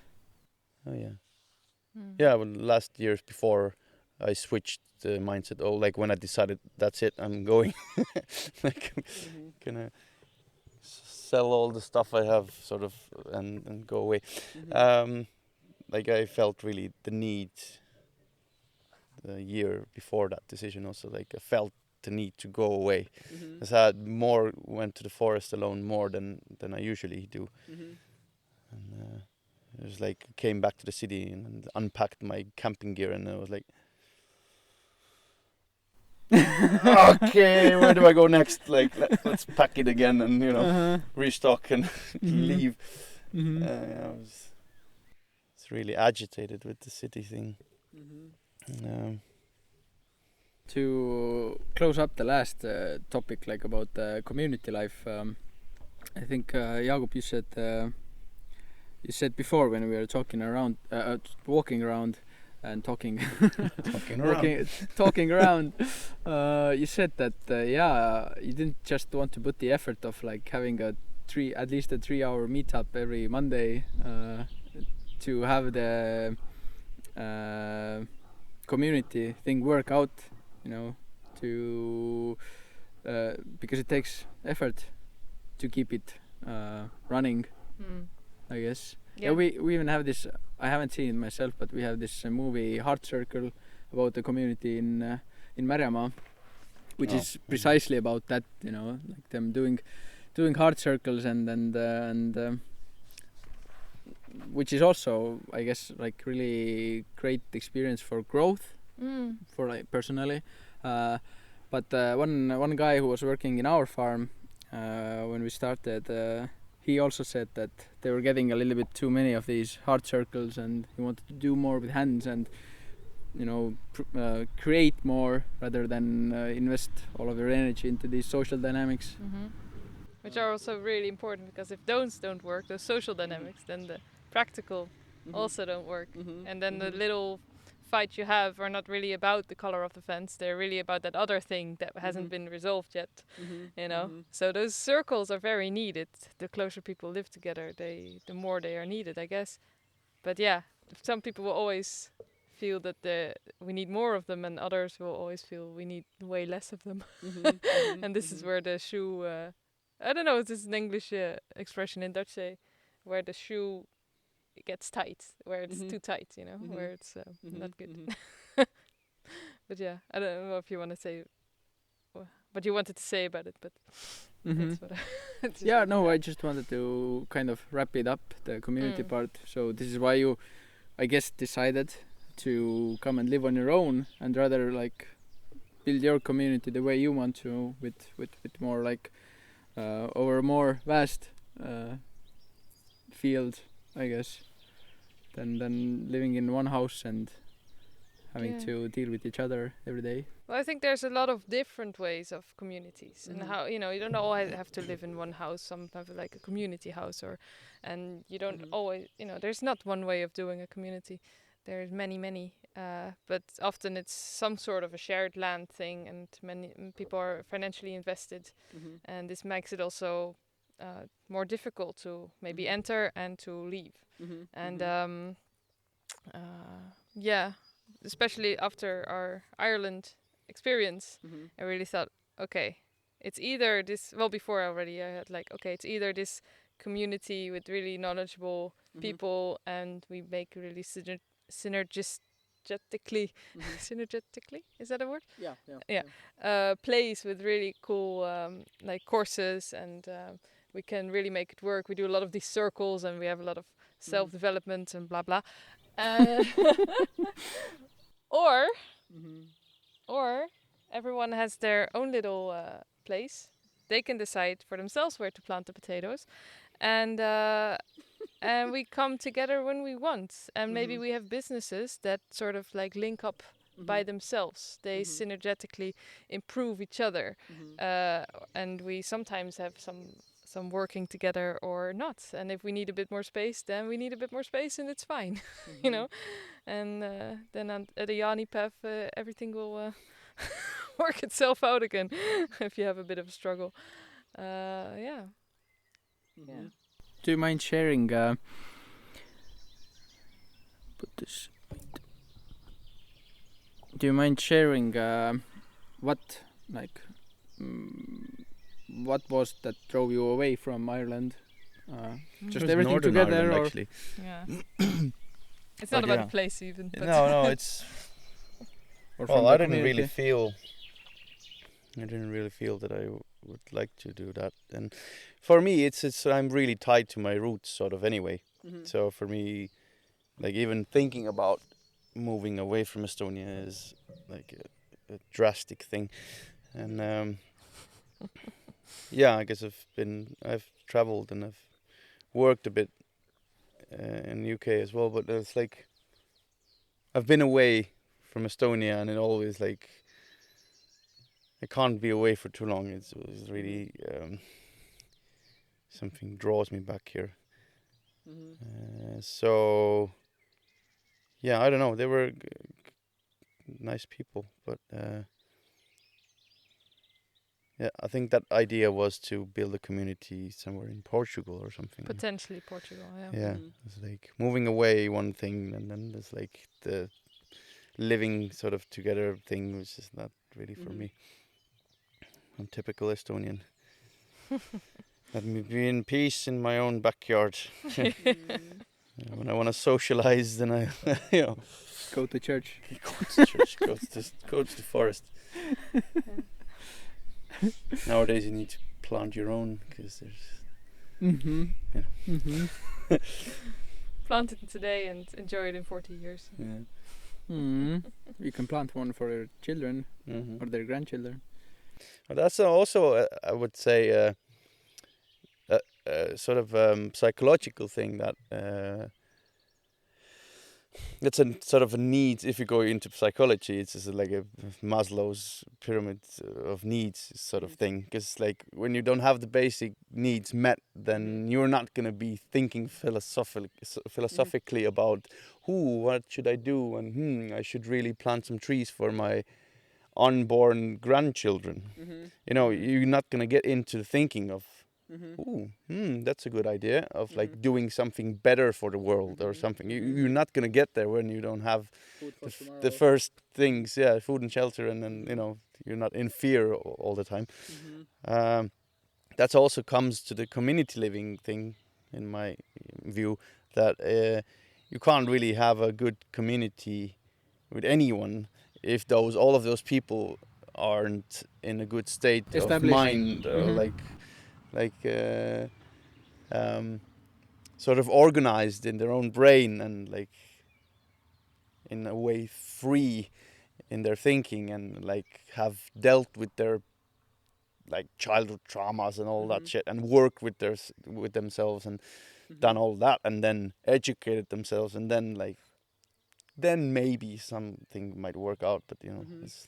Yeah, well, last years before I switched the mindset. Oh, like when I decided that's it, I'm going. Like gonna sell all the stuff I have, sort of, and go away. Like I felt really the need. The year before that decision, also like I felt the need to go away. As I went to the forest alone more than I usually do, and it was like came back to the city and unpacked my camping gear, and I was like, okay, where do I go next? Like let's pack it again and restock and leave. I was really agitated with the city thing. To close up the last topic, like about community life, I think Jaagup, you said before when we were walking around and talking around, you said that you didn't just want to put the effort of like having at least a 3-hour meetup every Monday to have the community thing work out, because it takes effort to keep it running, I guess. Yeah, we even have this, I haven't seen it myself, but we have this movie Heart Circle about the community in Marjamaa, which is precisely about that, like them doing heart circles and which is also, I guess, like really great experience for growth for like personally. But one guy who was working in our farm when we started, he also said that they were getting a little bit too many of these heart circles, and he wanted to do more with hands and create more rather than invest all of their energy into these social dynamics. Which are also really important, because if those don't work, those social dynamics, then the practical also don't work. And then the little fight you have are not really about the color of the fence, they're really about that other thing that hasn't been resolved yet. So those circles are very needed. The closer people live together, the more they are needed, I guess. But yeah, some people will always feel that we need more of them, and others will always feel we need way less of them. And this is where the shoe I don't know, this is an English expression in Dutch, where the shoe gets tight, where it's too tight, where it's not good. But yeah, I don't know if you want to say what you wanted to say about it, but that's what I just wanted to kind of wrap it up, the community part. So this is why you, I guess, decided to come and live on your own and rather like build your community the way you want to, with more like over a more vast field, I guess, than living in one house and having to deal with each other every day. Well, I think there's a lot of different ways of communities, and how you don't always have to live in one house. Sometimes like a community house, and you don't always there's not one way of doing a community. there's many, but often it's some sort of a shared land thing, and many people are financially invested, and this makes it also more difficult to maybe enter and to leave. And yeah, especially after our Ireland experience, I really thought, okay, it's either this. Well, before already, I had like, okay, it's either this community with really knowledgeable people, and we make really synergistically, synergetically, is that a word? Yeah. Place with really cool like courses, and we can really make it work. We do a lot of these circles, and we have a lot of self-development and blah blah. Or everyone has their own little place. They can decide for themselves where to plant the potatoes, and and we come together when we want. And maybe we have businesses that sort of like link up by themselves. They synergetically improve each other, and we sometimes have some working together or not. And if we need a bit more space, then we need a bit more space, and it's fine, you know. And then at the Yanni path, everything will work itself out again if you have a bit of a struggle. Yeah. Do you mind sharing? Put this. Do you mind sharing what what was that drove you away from Ireland? Just everything Northern together, Ireland, or actually. Yeah. It's not But about yeah. the place even. But No, it's or well, from I the didn't really community? feel that I would like to do that. And for me, it's I'm really tied to my roots, sort of, anyway. So for me, like, even thinking about moving away from Estonia is like a drastic thing. And yeah, I guess I've traveled and I've worked a bit in UK as well, but it's like I've been away from Estonia, and it always, like, I can't be away for too long. It's really something draws me back here. So yeah, I don't know. They were nice people, but yeah, I think that idea was to build a community somewhere in Portugal or something. potentially Portugal, yeah. Yeah, it's like moving away one thing, and then there's like the living sort of together thing, which is not really for me. I'm typical Estonian. Let me be in peace in my own backyard. When I want to socialize, then I, Go to church. go to church, go to the forest. Nowadays, you need to plant your own, because there's. Plant it today and enjoy it in 40 years. Yeah. You can plant one for your children or their grandchildren. But that's also, I would say, sort of psychological thing that it's a sort of a need. If you go into psychology, it's just like a Maslow's pyramid of needs sort of thing. Because, like, when you don't have the basic needs met, then you're not gonna be thinking philosophically about what should I do, and I should really plant some trees for my unborn grandchildren. You're not gonna get into thinking of that's a good idea of like doing something better for the world or something. You're not gonna get there when you don't have the first things, food and shelter, and then you're not in fear all the time. That also comes to the community living thing, in my view, that you can't really have a good community with anyone if all of those people aren't in a good state of mind, or sort of organized in their own brain, and like in a way free in their thinking, and like have dealt with their like childhood traumas and all that shit, and worked with themselves, and done all that, and then educated themselves, and then maybe something might work out. But it's...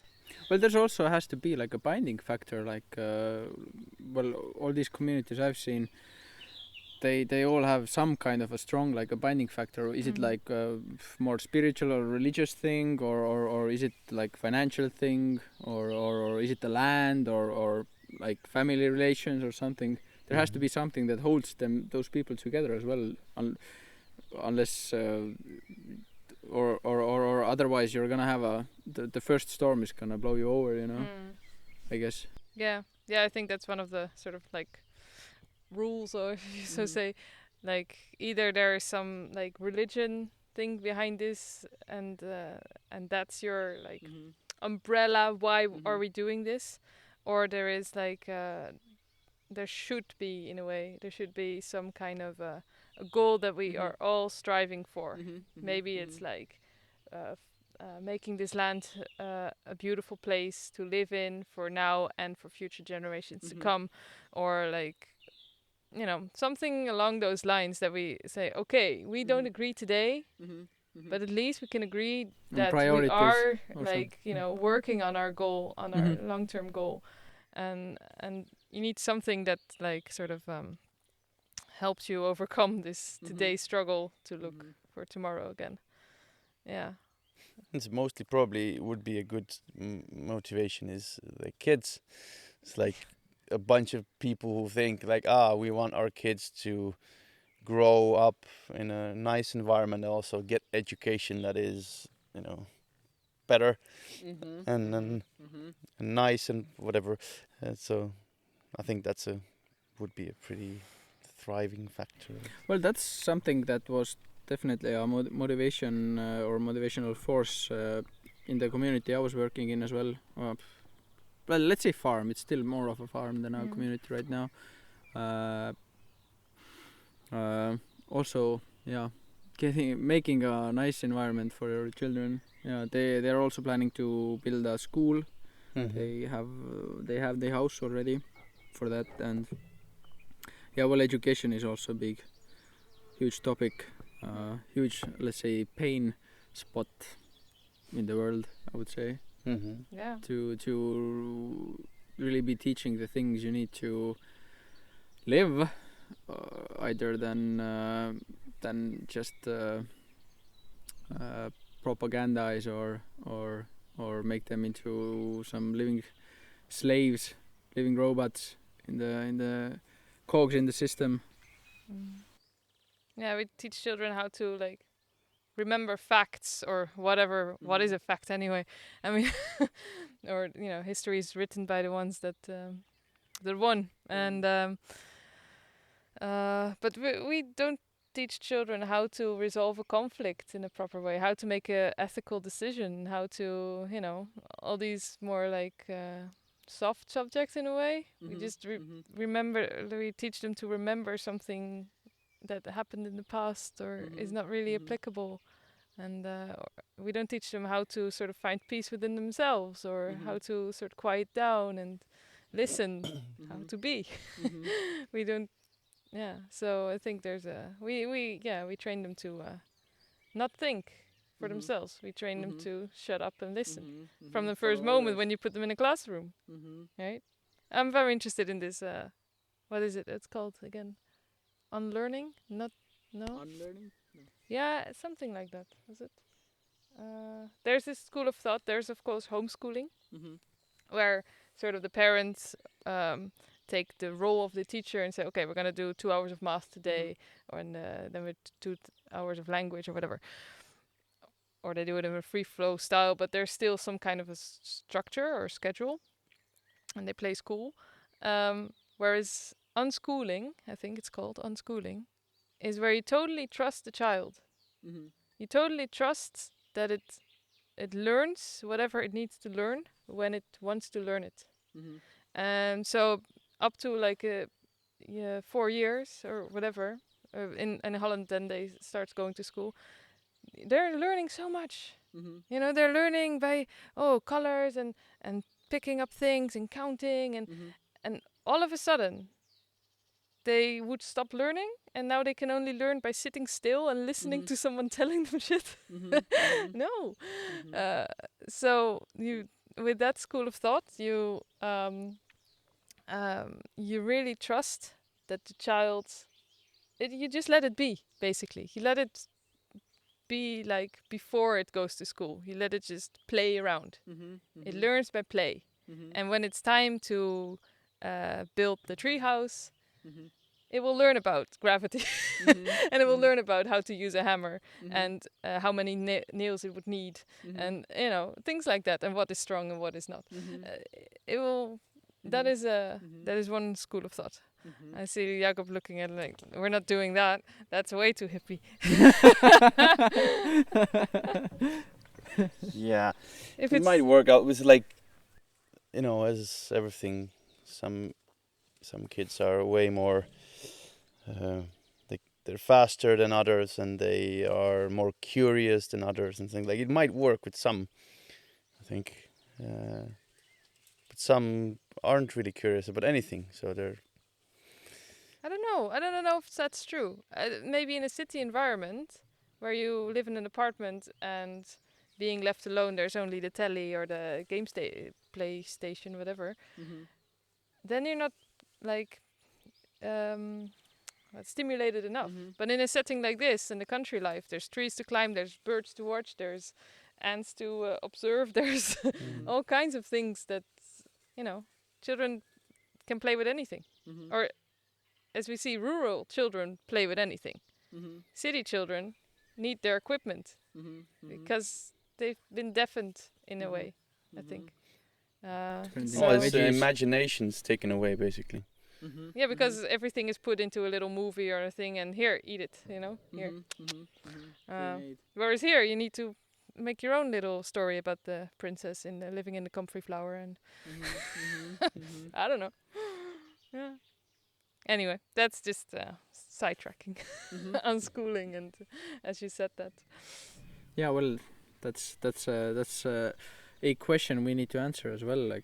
Well, there's also has to be like a binding factor, like all these communities I've seen they all have some kind of a strong like a binding factor. Is it like a more spiritual or religious thing, or is it like financial thing, or is it the land, or like family relations or something? There has to be something that holds those people together as well, unless or otherwise you're gonna have the first storm is gonna blow you over, you know. I guess. Yeah, I think that's one of the sort of like rules, or if you so say, like either there is some like religion thing behind this, and that's your like umbrella. Why are we doing this? Or there is like there should be, in a way, there should be some kind of a goal that we are all striving for. Maybe it's like making this land a beautiful place to live in for now and for future generations to come, or like, you know, something along those lines, that we say, okay, we don't agree today, but at least we can agree that we are like, you know, working on our goal, on our long-term goal, and you need something that like sort of helps you overcome this today's struggle to look for tomorrow again. Yeah. It's mostly probably would be a good motivation is the kids. It's like a bunch of people who think like, we want our kids to grow up in a nice environment, and also get education that is, you know, better and nice and whatever. So I think that's would be a pretty thriving factor. Well, that's something that was definitely a motivation or motivational force in the community I was working in as well. Well, let's say farm. It's still more of a farm than our community right now. Also, yeah, making a nice environment for your children. Yeah, they're also planning to build a school. They have the house already for that, and yeah, well, education is also big, huge topic, huge, let's say, pain spot in the world, I would say. Yeah. To really be teaching the things you need to live, either than just propagandize or make them into some living slaves, living robots in the cogs in the system. Yeah, we teach children how to like remember facts, or whatever. What is a fact anyway? I mean, or, you know, history is written by the ones that won, and but we don't teach children how to resolve a conflict in a proper way, how to make a ethical decision, how to, you know, all these more like soft subjects in a way. We just remember, we teach them to remember something that happened in the past, or is not really applicable, and we don't teach them how to sort of find peace within themselves, or how to sort of quiet down and listen, how to be. We don't. Yeah, so I think there's we train them to not think for themselves. We train them to shut up and listen from the first moment when you put them in a classroom, right? I'm very interested in this. What is it? It's called again? Unlearning? Not no. Unlearning? No. Yeah, something like that. Was it? There's this school of thought. There's of course homeschooling, where sort of the parents take the role of the teacher and say, okay, we're gonna do 2 hours of math today, and then with 2 hours of language or whatever. Or they do it in a free flow style, but there's still some kind of a structure or schedule, and they play school. Whereas unschooling, I think it's called unschooling, is where you totally trust the child. You totally trust that it learns whatever it needs to learn when it wants to learn it. And so up to like 4 years or whatever, in Holland, then they start going to school. They're learning so much. You know, they're learning by colors and picking up things and counting, and all of a sudden they would stop learning, and now they can only learn by sitting still and listening to someone telling them shit. No. So you, with that school of thought, you really trust that the child you just let it be, basically. You let it be like before it goes to school. You let it just play around. It learns by play. And when it's time to build the treehouse, it will learn about gravity and it will learn about how to use a hammer and how many nails it would need and things like that, and what is strong and what is not. It will. That is one school of thought. I see Jaagup looking at it like, we're not doing that. That's way too hippie. Yeah, If it might work out with like, as everything, some kids are way more, they're faster than others, and they are more curious than others, and things like it might work with some, I think, but some aren't really curious about anything, so they're. I don't know if that's true. Maybe in a city environment where you live in an apartment and being left alone, there's only the telly or the PlayStation, whatever. Then you're not like stimulated enough. But in a setting like this, in the country life, there's trees to climb, there's birds to watch, there's ants to observe, there's all kinds of things that children can play with anything. Or as we see, rural children play with anything. City children need their equipment because they've been deafened in a way, I think. It's imagination's taken away, basically. Yeah, because everything is put into a little movie or a thing, and here, eat it, here. Whereas here, you need to make your own little story about the princess living in the comfrey flower, and I don't know. Yeah. Anyway, that's just sidetracking on schooling, and as you said that. Yeah, well, that's a question we need to answer as well. Like,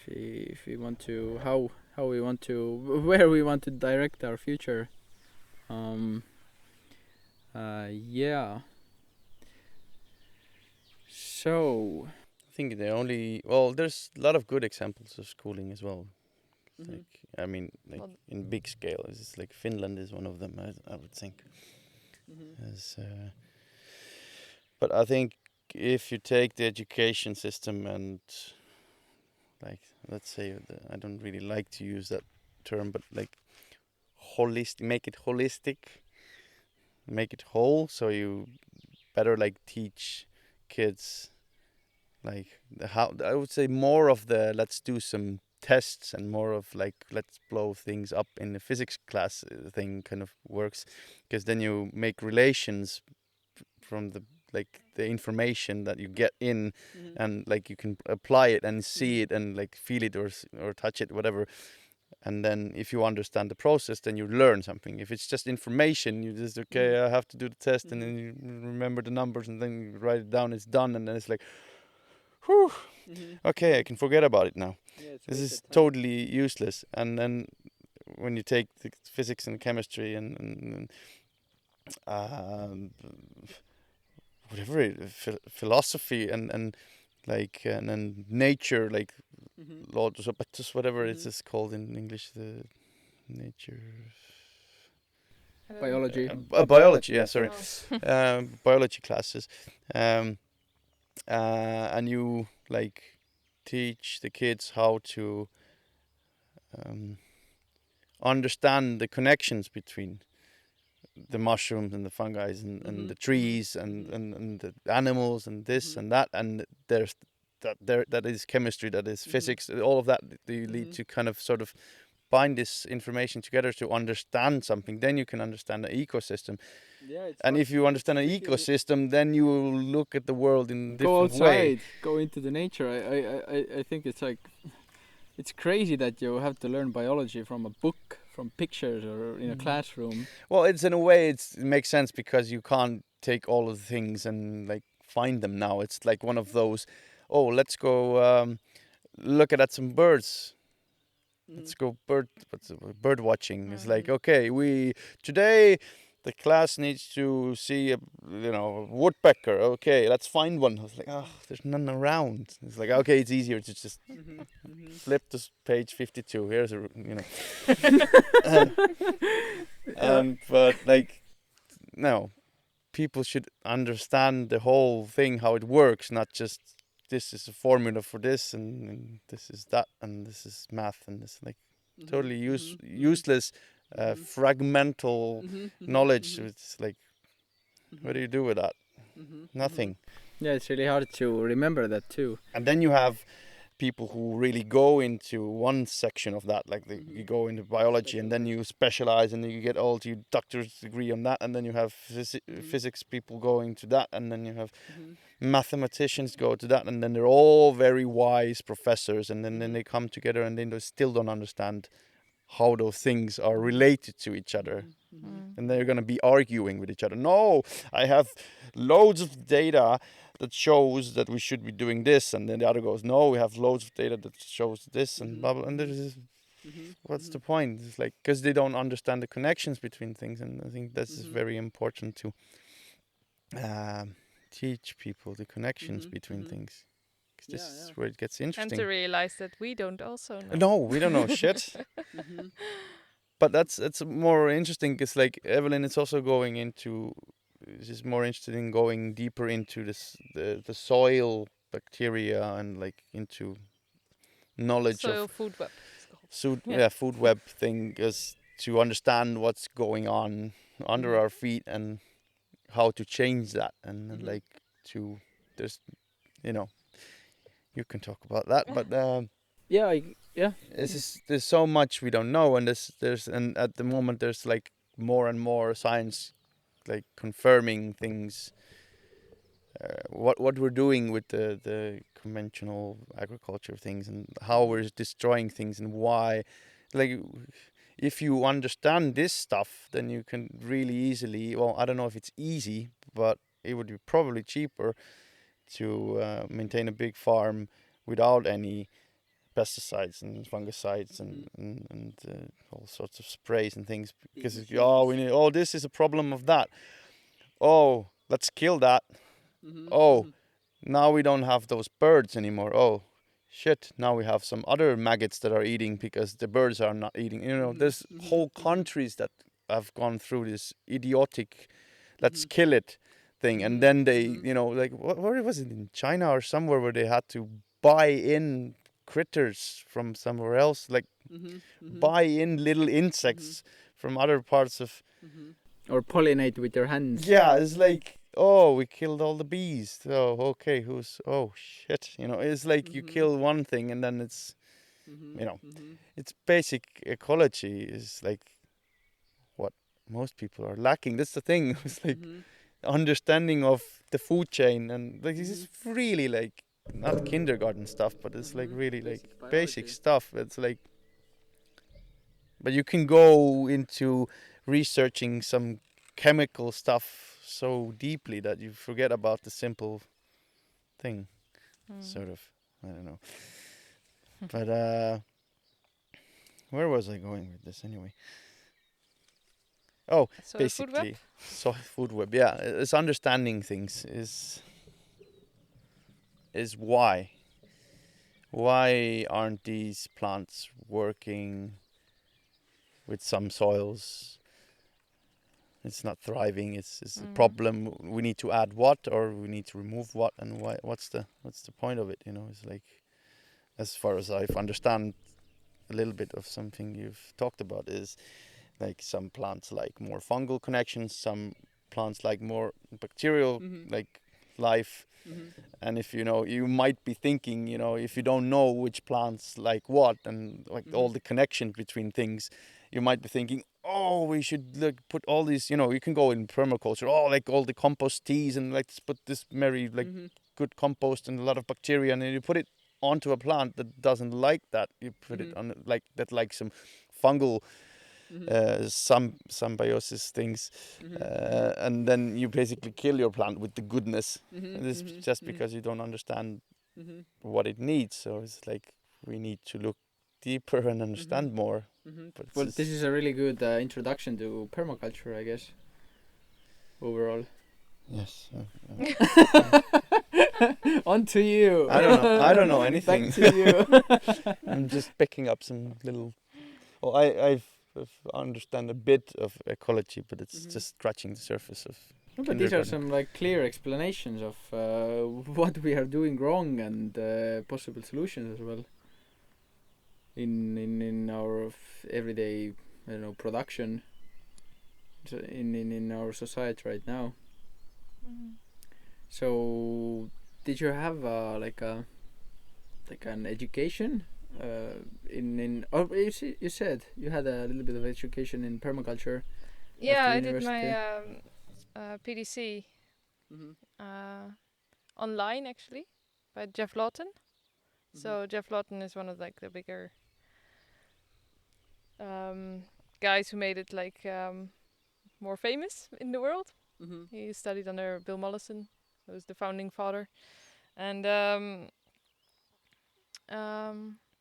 if we want to, how we want to, where we want to direct our future. Yeah. So. I think there's a lot of good examples of schooling as well. In big scale, it's like Finland is one of them. I would think. But I think if you take the education system and, like, let's say, I don't really like to use that term, but like make it holistic, make it whole, so you better like teach kids like how, I would say, more of the let's do some tests and more of like let's blow things up in the physics class thing kind of works, because then you make relations from the information that you get in, and like you can apply it and see it and like feel it or touch it, whatever. And then if you understand the process, then you learn something. If it's just information, you just I have to do the test, and then you remember the numbers, and then you write it down, it's done, and then it's like, whew, okay, I can forget about it now. This is totally useless. And then when you take the physics and chemistry and whatever, philosophy and then nature, like Lotus or Patus, whatever it is called in English, the nature. Biology. Biology, yeah, sorry. Biology classes. And you like teach the kids how to understand the connections between the mushrooms and the fungi and the trees and the animals and this and that, and there's that is chemistry, that is physics, all of that. They lead to kind of sort of bind this information together to understand something. Then you can understand the ecosystem. And if you understand an ecosystem, then you will look at the world in a different way. Go outside, go into the nature. I think it's like, it's crazy that you have to learn biology from a book, from pictures, or in a classroom. Well, it's in a way it makes sense, because you can't take all of the things and like find them now. It's like one of those, let's go look at some birds. Let's go bird watching. It's like, okay, today the class needs to see a woodpecker. Okay, let's find one. I was like, oh, there's none around. It's like, okay, it's easier to just flip to page 52. Here's but like, no, people should understand the whole thing, how it works, not just this is a formula for this and this is that and this is math and this like totally useless fragmental knowledge. It's like, what do you do with that? Nothing. Yeah, it's really hard to remember that too. And then you have people who really go into one section of that, like you go into biology and then you specialize and then you get all your doctor's degree on that, and then you have physics people going to that, and then you have mathematicians go to that, and then they're all very wise professors, and then they come together and they still don't understand how those things are related to each other. And they're going to be arguing with each other. No, I have loads of data that shows that we should be doing this, and then the other goes, no, we have loads of data that shows this, and blah blah. And there's what's the point? It's like, because they don't understand the connections between things, and I think that's very important to teach people the connections between things. Because this is where it gets interesting. And to realize that we don't also know. No, we don't know shit. But it's more interesting because like Evelyn is also going into. She's more interested in going deeper into this the soil bacteria and like into knowledge soil of food web. Food web thing, is to understand what's going on under our feet and how to change that, and like to there's you can talk about that, but there's so much we don't know, and and at the moment there's like more and more science like confirming things, what we're doing with the conventional agriculture things and how we're destroying things and why. Like, if you understand this stuff, then you can really easily, well, I don't know if it's easy, but it would be probably cheaper to maintain a big farm without any pesticides and fungicides and all sorts of sprays and things, because we need, this is a problem of that, let's kill that. Now we don't have those birds anymore. Shit, now we have some other maggots that are eating because the birds are not eating. There's whole countries that have gone through this idiotic let's kill it thing, and then they like where was it, in China or somewhere, where they had to buy in critters from somewhere else, like buy in little insects from other parts of or pollinate with your hands. Yeah, it's like, we killed all the bees. Okay, shit, it's like you kill one thing and then it's it's basic ecology is like what most people are lacking. That's the thing. It's like understanding of the food chain, and like this is really like not kindergarten stuff, but it's like really like basic stuff. It's like, but you can go into researching some chemical stuff so deeply that you forget about the simple thing, sort of. I don't know. But where was I going with this anyway? Basically, soil food web. Yeah, it's understanding things is why aren't these plants working with some soils? It's not thriving. It's a problem. We need to add what, or we need to remove what, and why? What's the point of it? It's like, as far as I understand, a little bit of something you've talked about is like some plants like more fungal connections, some plants like more bacterial like life. And if you might be thinking, if you don't know which plants like what and like all the connection between things, you might be thinking, we should put all these, you can go in permaculture, like all the compost teas, and let's put this very like good compost and a lot of bacteria, and then you put it onto a plant that doesn't like that. You put it on like that, like some fungal symbiosis things, and then you basically kill your plant with the goodness. This is just because you don't understand what it needs. So it's like we need to look deeper and understand more. But well, this is a really good introduction to permaculture, I guess. overall? Yes. On to you. I don't know anything. Back to you. I'm just picking up some little. Well, I've understand a bit of ecology, but it's just scratching the surface of. No, but these are kindergarten. some like clear explanations of what we are doing wrong and possible solutions as well. In our everyday, production. So in our society right now. So, did you have like an education or you said you had a little bit of education in permaculture? Yeah, after I did university? my PDC online actually by Jeff Lawton. So Jeff Lawton is one of like the bigger guys who made it like more famous in the world. He studied under Bill Mollison, who was the founding father, and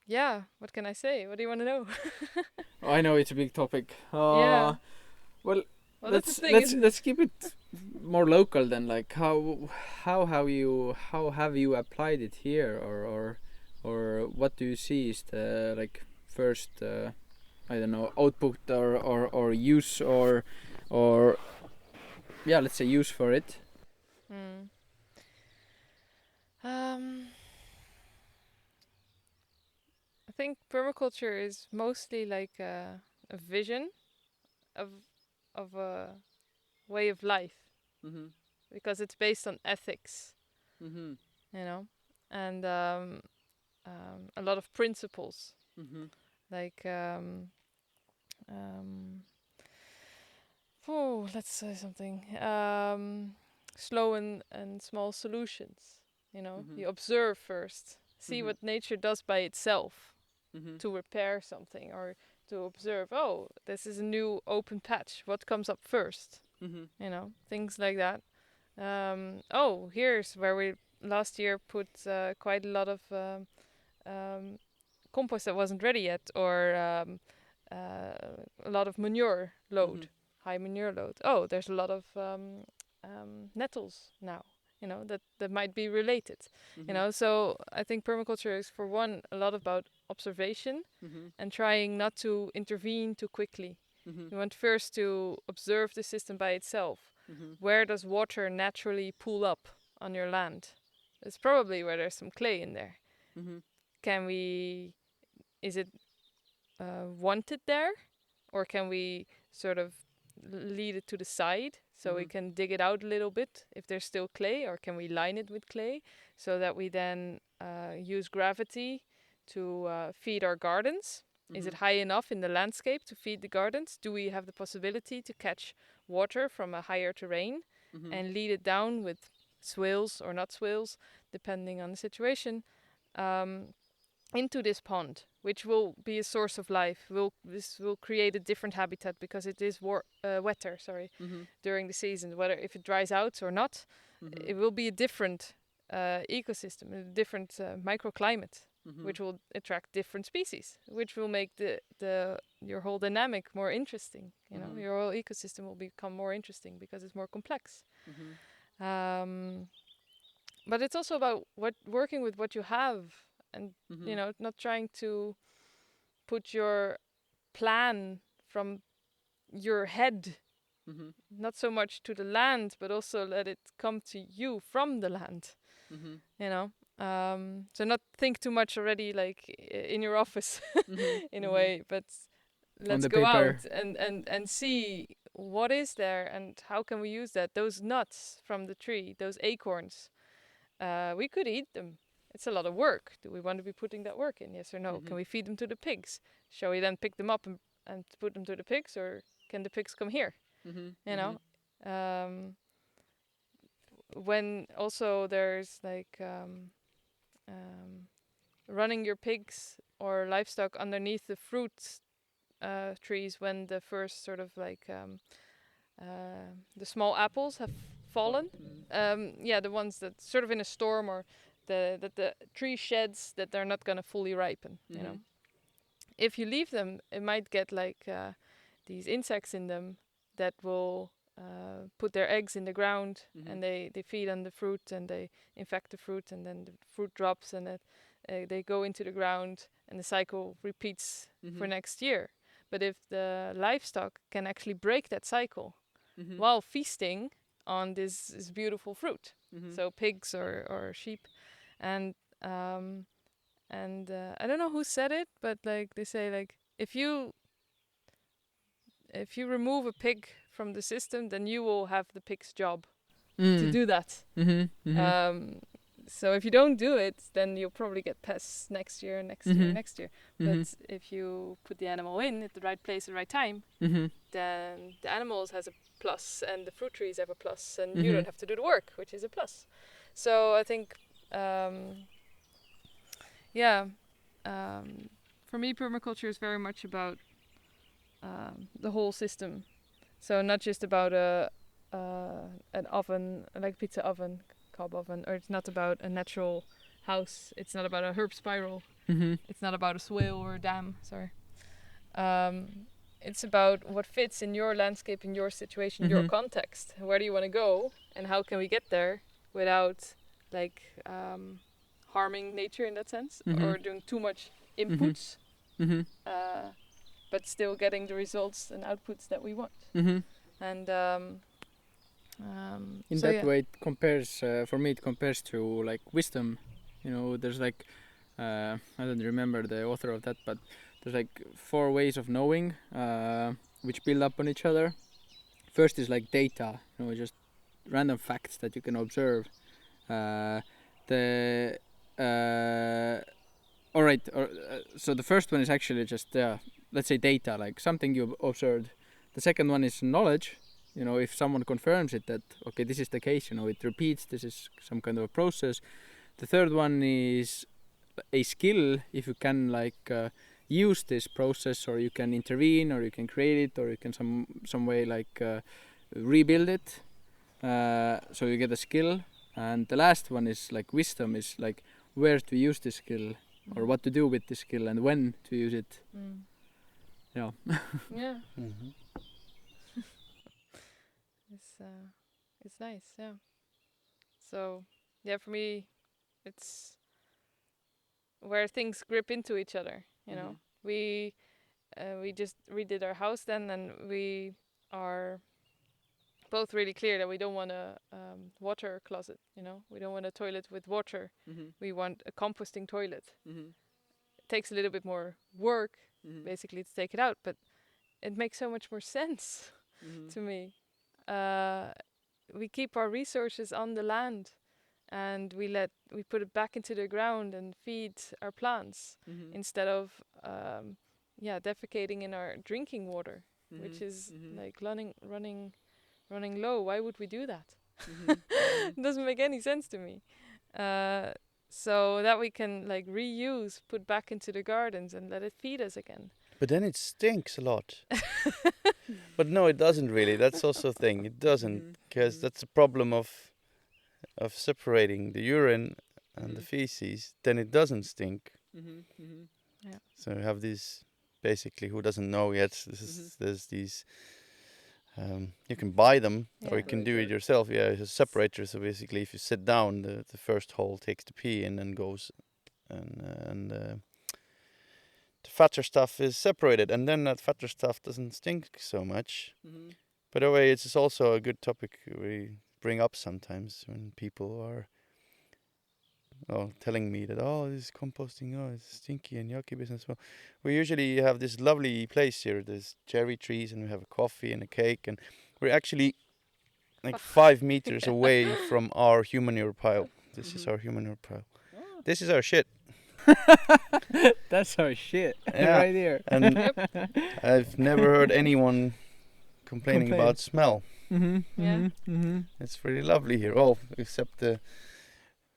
yeah. What can I say? What do you want to know? I know it's a big topic. Yeah. Well, that's the thing. let's keep it more local then. Like how have you applied it here, or what do you see is the like first I don't know, output or use or yeah, let's say use for it. I think permaculture is mostly like a vision of a way of life, because it's based on ethics, you know, and a lot of principles, like let's say something, slow and small solutions. You observe first, see what nature does by itself to repair something, or to observe, oh, this is a new open patch, what comes up first? Things like that. Oh, here's where we last year put quite a lot of compost that wasn't ready yet, or a lot of manure load, high manure load. Oh, there's a lot of nettles now, that might be related. So I think permaculture is, for one, a lot about observation and trying not to intervene too quickly. You want first to observe the system by itself. Where does water naturally pool up on your land? It's probably where there's some clay in there. Is it wanted there, or can we sort of lead it to the side so we can dig it out a little bit if there's still clay, or can we line it with clay so that we then use gravity to feed our gardens? Is it high enough in the landscape to feed the gardens? Do we have the possibility to catch water from a higher terrain and lead it down with swales or not swales, depending on the situation, into this pond, which will be a source of life? This will create a different habitat because it is wetter, during the season. Whether if it dries out or not, it will be a different ecosystem, a different microclimate, which will attract different species, which will make your whole dynamic more interesting. Your whole ecosystem will become more interesting because it's more complex. But it's also about working with what you have, and not trying to put your plan from your head, not so much to the land, but also let it come to you from the land. So not think too much already, like in your office, in a way, but let's go out and see what is there and how can we use that. Those nuts from the tree, those acorns, we could eat them. It's a lot of work. Do we want to be putting that work in? Yes or no? Can we feed them to the pigs? Shall we then pick them up and put them to the pigs, or can the pigs come here? When also there's like running your pigs or livestock underneath the fruit trees when the first sort of like the small apples have fallen. The ones that sort of in a storm, or the tree sheds that they're not gonna fully ripen. If you leave them, it might get like these insects in them that will put their eggs in the ground, and they feed on the fruit, and they infect the fruit, and then the fruit drops, and they go into the ground, and the cycle repeats for next year. But if the livestock can actually break that cycle while feasting on this beautiful fruit, so pigs or sheep, and I don't know who said it, but like they say, like if you remove a pig from the system, then you will have the pig's job to do that. So if you don't do it, then you'll probably get pests next year. But if you put the animal in at the right place at the right time, then the animals has a plus, and the fruit trees have a plus, and you don't have to do the work, which is a plus. So I think, for me, permaculture is very much about the whole system. So not just about an oven, like pizza oven, cob oven, or it's not about a natural house. It's not about a herb spiral. It's not about a swale or a dam. Sorry. It's about what fits in your landscape, in your situation, your context. Where do you want to go, and how can we get there without like harming nature in that sense, or doing too much inputs, but still getting the results and outputs that we want. And in that way, it compares. For me, it compares to like wisdom. You know, there's like I don't remember the author of that, but there's like 4 ways of knowing, which build up on each other. First is like data, you know, just random facts that you can observe. So the first one is actually just let's say data, like something you observed. The second one is knowledge. You know, if someone confirms it that okay, this is the case, you know, it repeats, this is some kind of a process. The third one is a skill, if you can like use this process, or you can intervene, or you can create it, or you can some way like rebuild it, so you get a skill. And the last one is like wisdom, is like where to use this skill, or what to do with this skill, and when to use it. Yeah. Yeah. It's nice, yeah. So yeah, for me, it's where things grip into each other. You know, we just redid our house then, and we are both really clear that we don't want a water closet. You know, we don't want a toilet with water. We want a composting toilet. It takes a little bit more work, basically, to take it out, but it makes so much more sense to me. We keep our resources on the land, and we put it back into the ground and feed our plants instead of defecating in our drinking water, which is like running low. Why would we do that? It doesn't make any sense to me. So that we can like reuse, put back into the gardens, and let it feed us again. But then it stinks a lot. But no, it doesn't really. That's also a thing. It doesn't, because that's the problem of separating the urine and the feces. Then it doesn't stink. Yeah. So you have these, basically, who doesn't know yet, there's these, you can buy them, or you can do it yourself. Yeah, it's a separator. So basically, if you sit down, the first hole takes the pee in and goes, and the fatter stuff is separated, and then that fatter stuff doesn't stink so much. By the way, it's also a good topic we bring up sometimes when people are telling me that, this composting, it's stinky and yucky business. Well, we usually have this lovely place here. There's cherry trees, and we have a coffee and a cake, and we're actually like 5 meters away from our human manure pile. This is our human manure pile. This is our shit. That's our shit. Yeah. Right here. And I've never heard anyone complaining about smell. It's really lovely here. Except the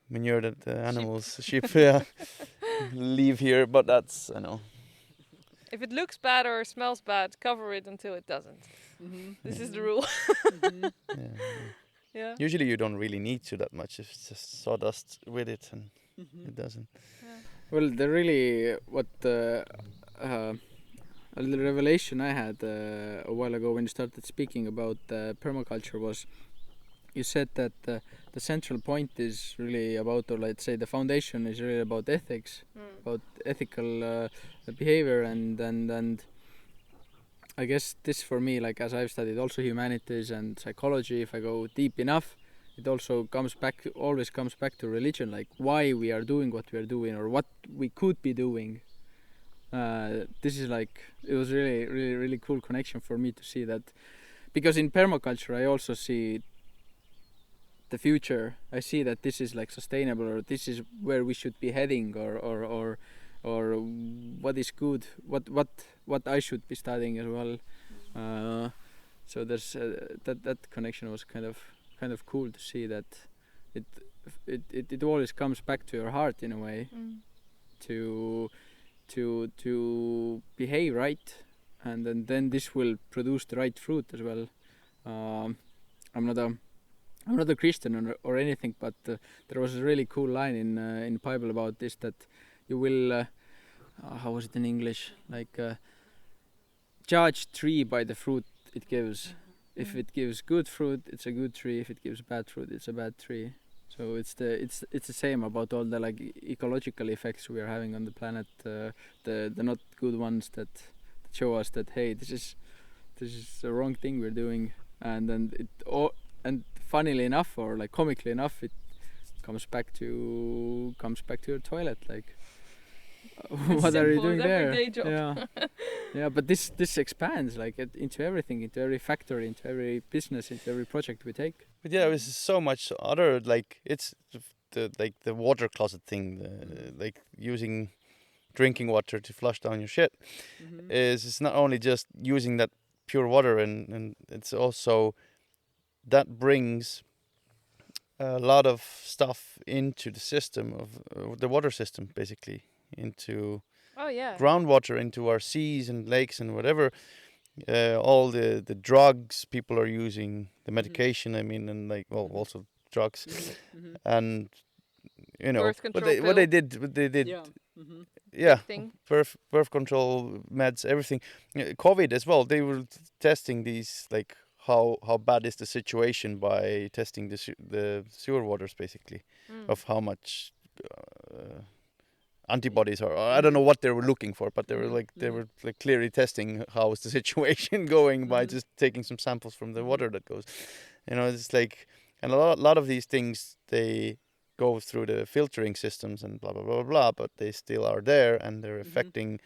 manure that the animals, sheep, leave here. But that's, I know. If it looks bad or smells bad, cover it until it doesn't. This is the rule. Yeah. Usually you don't really need to that much. It's just sawdust with it, and it doesn't. Well, the really what a little revelation I had a while ago when you started speaking about permaculture was you said that the central point is really about, or let's say the foundation is really about ethics, about ethical behavior, and I guess this for me, like as I've studied also humanities and psychology, if I go deep enough, it also always comes back to religion, like why we are doing what we are doing or what we could be doing. This is like, it was really cool connection for me to see that, because in permaculture I also see the future. I see that this is like sustainable, or this is where we should be heading, or what is good, what I should be studying as well. So there's that connection was kind of cool to see that it always comes back to your heart in a way, to behave right, and then this will produce the right fruit as well. I'm not a Christian or anything, but there was a really cool line in Bible about this, that you will how was it in English, like judge tree by the fruit it gives. If it gives good fruit, it's a good tree. If it gives bad fruit, it's a bad tree. So it's the same about all the like ecological effects we are having on the planet, the not good ones that show us that hey, this is the wrong thing we're doing, and then and funnily enough, or like comically enough, it comes back to your toilet, like what are you doing there? Yeah, but this expands like into everything, into every factory, into every business, into every project we take. But yeah, there's so much other, like it's the water closet thing, like using drinking water to flush down your shit. It's not only just using that pure water, and it's also that brings a lot of stuff into the system of the water system, basically into groundwater, into our seas and lakes and whatever. All the drugs people are using, the medication, I mean, and like, well, also drugs, and you know what they did. Yeah, birth control meds, everything. COVID as well. They were testing these, like how bad is the situation by testing the sewer waters, basically, of how much antibodies are. I don't know what they were looking for, but they were clearly testing how is the situation going by just taking some samples from the water that goes. You know, it's like, and a lot of these things, they go through the filtering systems and blah blah blah blah, but they still are there, and they're affecting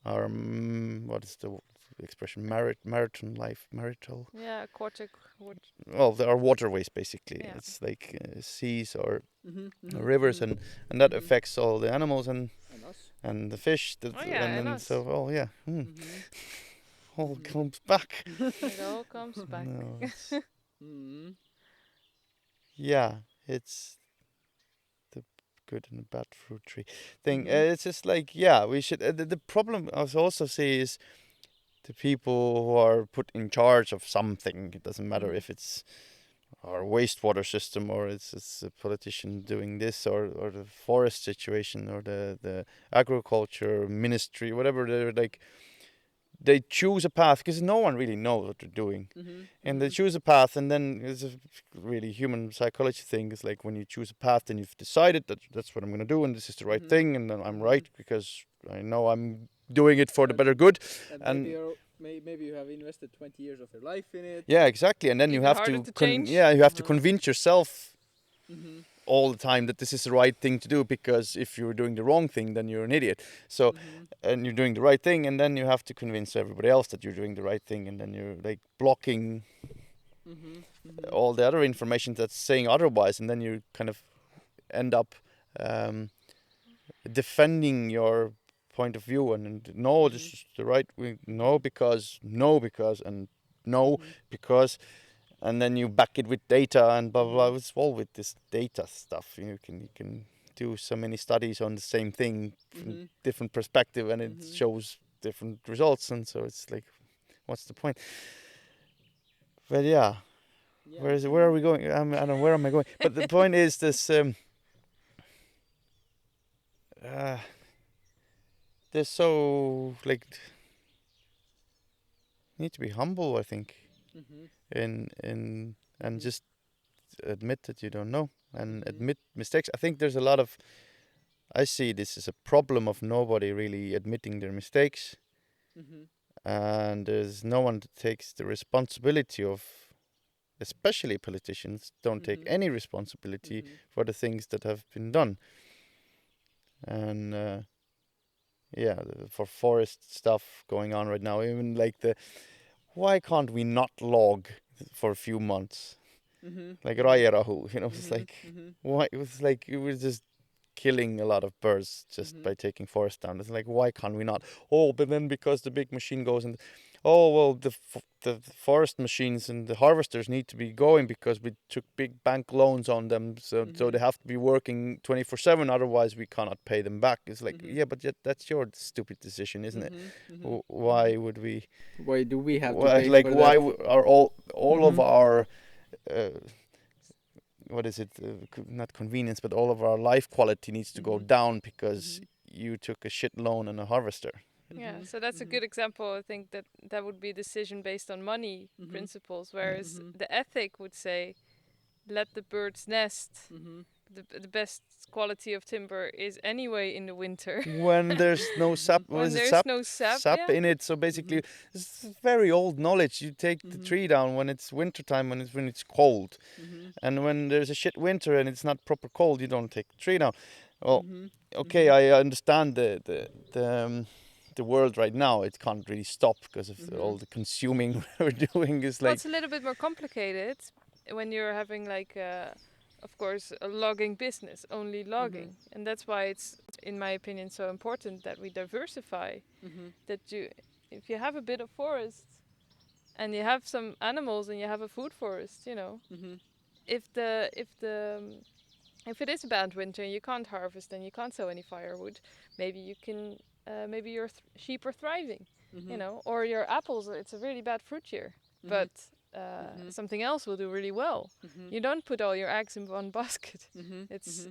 our what is the expression, marital aquatic well, there are waterways, basically. It's like seas or rivers, and that affects all the animals and the fish and us. So all comes back. It all comes back. No, yeah, it's the good and the bad fruit tree thing. It's just like, yeah, we should. The problem I also see is the people who are put in charge of something. It doesn't matter if it's our wastewater system, or it's a politician doing this, or the forest situation, or the agriculture ministry, whatever. They're like, they choose a path because no one really knows what they're doing, and they choose a path, and then it's a really human psychology thing. It's like when you choose a path, then you've decided that that's what I'm going to do, and this is the right thing, and then I'm right because I know I'm doing it for the better good, and maybe you have invested 20 years of your life in it. Yeah, exactly, and then you have to to convince yourself all the time that this is the right thing to do, because if you're doing the wrong thing, then you're an idiot. So and you're doing the right thing, and then you have to convince everybody else that you're doing the right thing, and then you're like blocking all the other information that's saying otherwise, and then you kind of end up defending your point of view, and no, this is the right way, because, and then you back it with data and blah blah blah. It's all with this data stuff. You can do so many studies on the same thing from different perspective, and it shows different results, and so it's like, what's the point? But where are we going? I don't know, where am I going? But the point is this. There's so, like, need to be humble, I think, in and just admit that you don't know and admit mistakes. I think there's a lot of, I see this as a problem of nobody really admitting their mistakes, and there's no one that takes the responsibility of, especially politicians don't take any responsibility for the things that have been done. And for forest stuff going on right now, even like why can't we not log for a few months? Like Raierahu, it's like, why? It was like, it was just killing a lot of birds just by taking forest down. It's like, why can't we not? Oh, but then because the big machine goes and, oh, well, the forest machines and the harvesters need to be going because we took big bank loans on them, so they have to be working 24/7, otherwise we cannot pay them back. It's like, yeah, but that's your stupid decision, isn't it? Why would we? Why do we have to Why, pay like, for why that? are all of our what is it? Not convenience, but all of our life quality needs to go down because you took a shit loan and a harvester. Yeah, so that's a good example. I think that would be a decision based on money principles, whereas the ethic would say, let the birds nest. The best quality of timber is anyway in the winter. When there's no sap, When there's no sap, in it. So basically, it's very old knowledge. You take the tree down when it's wintertime, when it's cold, and when there's a shit winter and it's not proper cold, you don't take the tree down. Well, okay, I understand the world right now. It can't really stop because of all the consuming we're doing. Is well, like, it's a little bit more complicated when you're having like of course a logging business, only logging, and that's why it's, in my opinion, so important that we diversify. That if you have a bit of forest and you have some animals and you have a food forest, if it is a bad winter and you can't harvest and you can't sell any firewood, maybe you can maybe your sheep are thriving, or your apples, it's a really bad fruit year, but something else will do really well. You don't put all your eggs in one basket.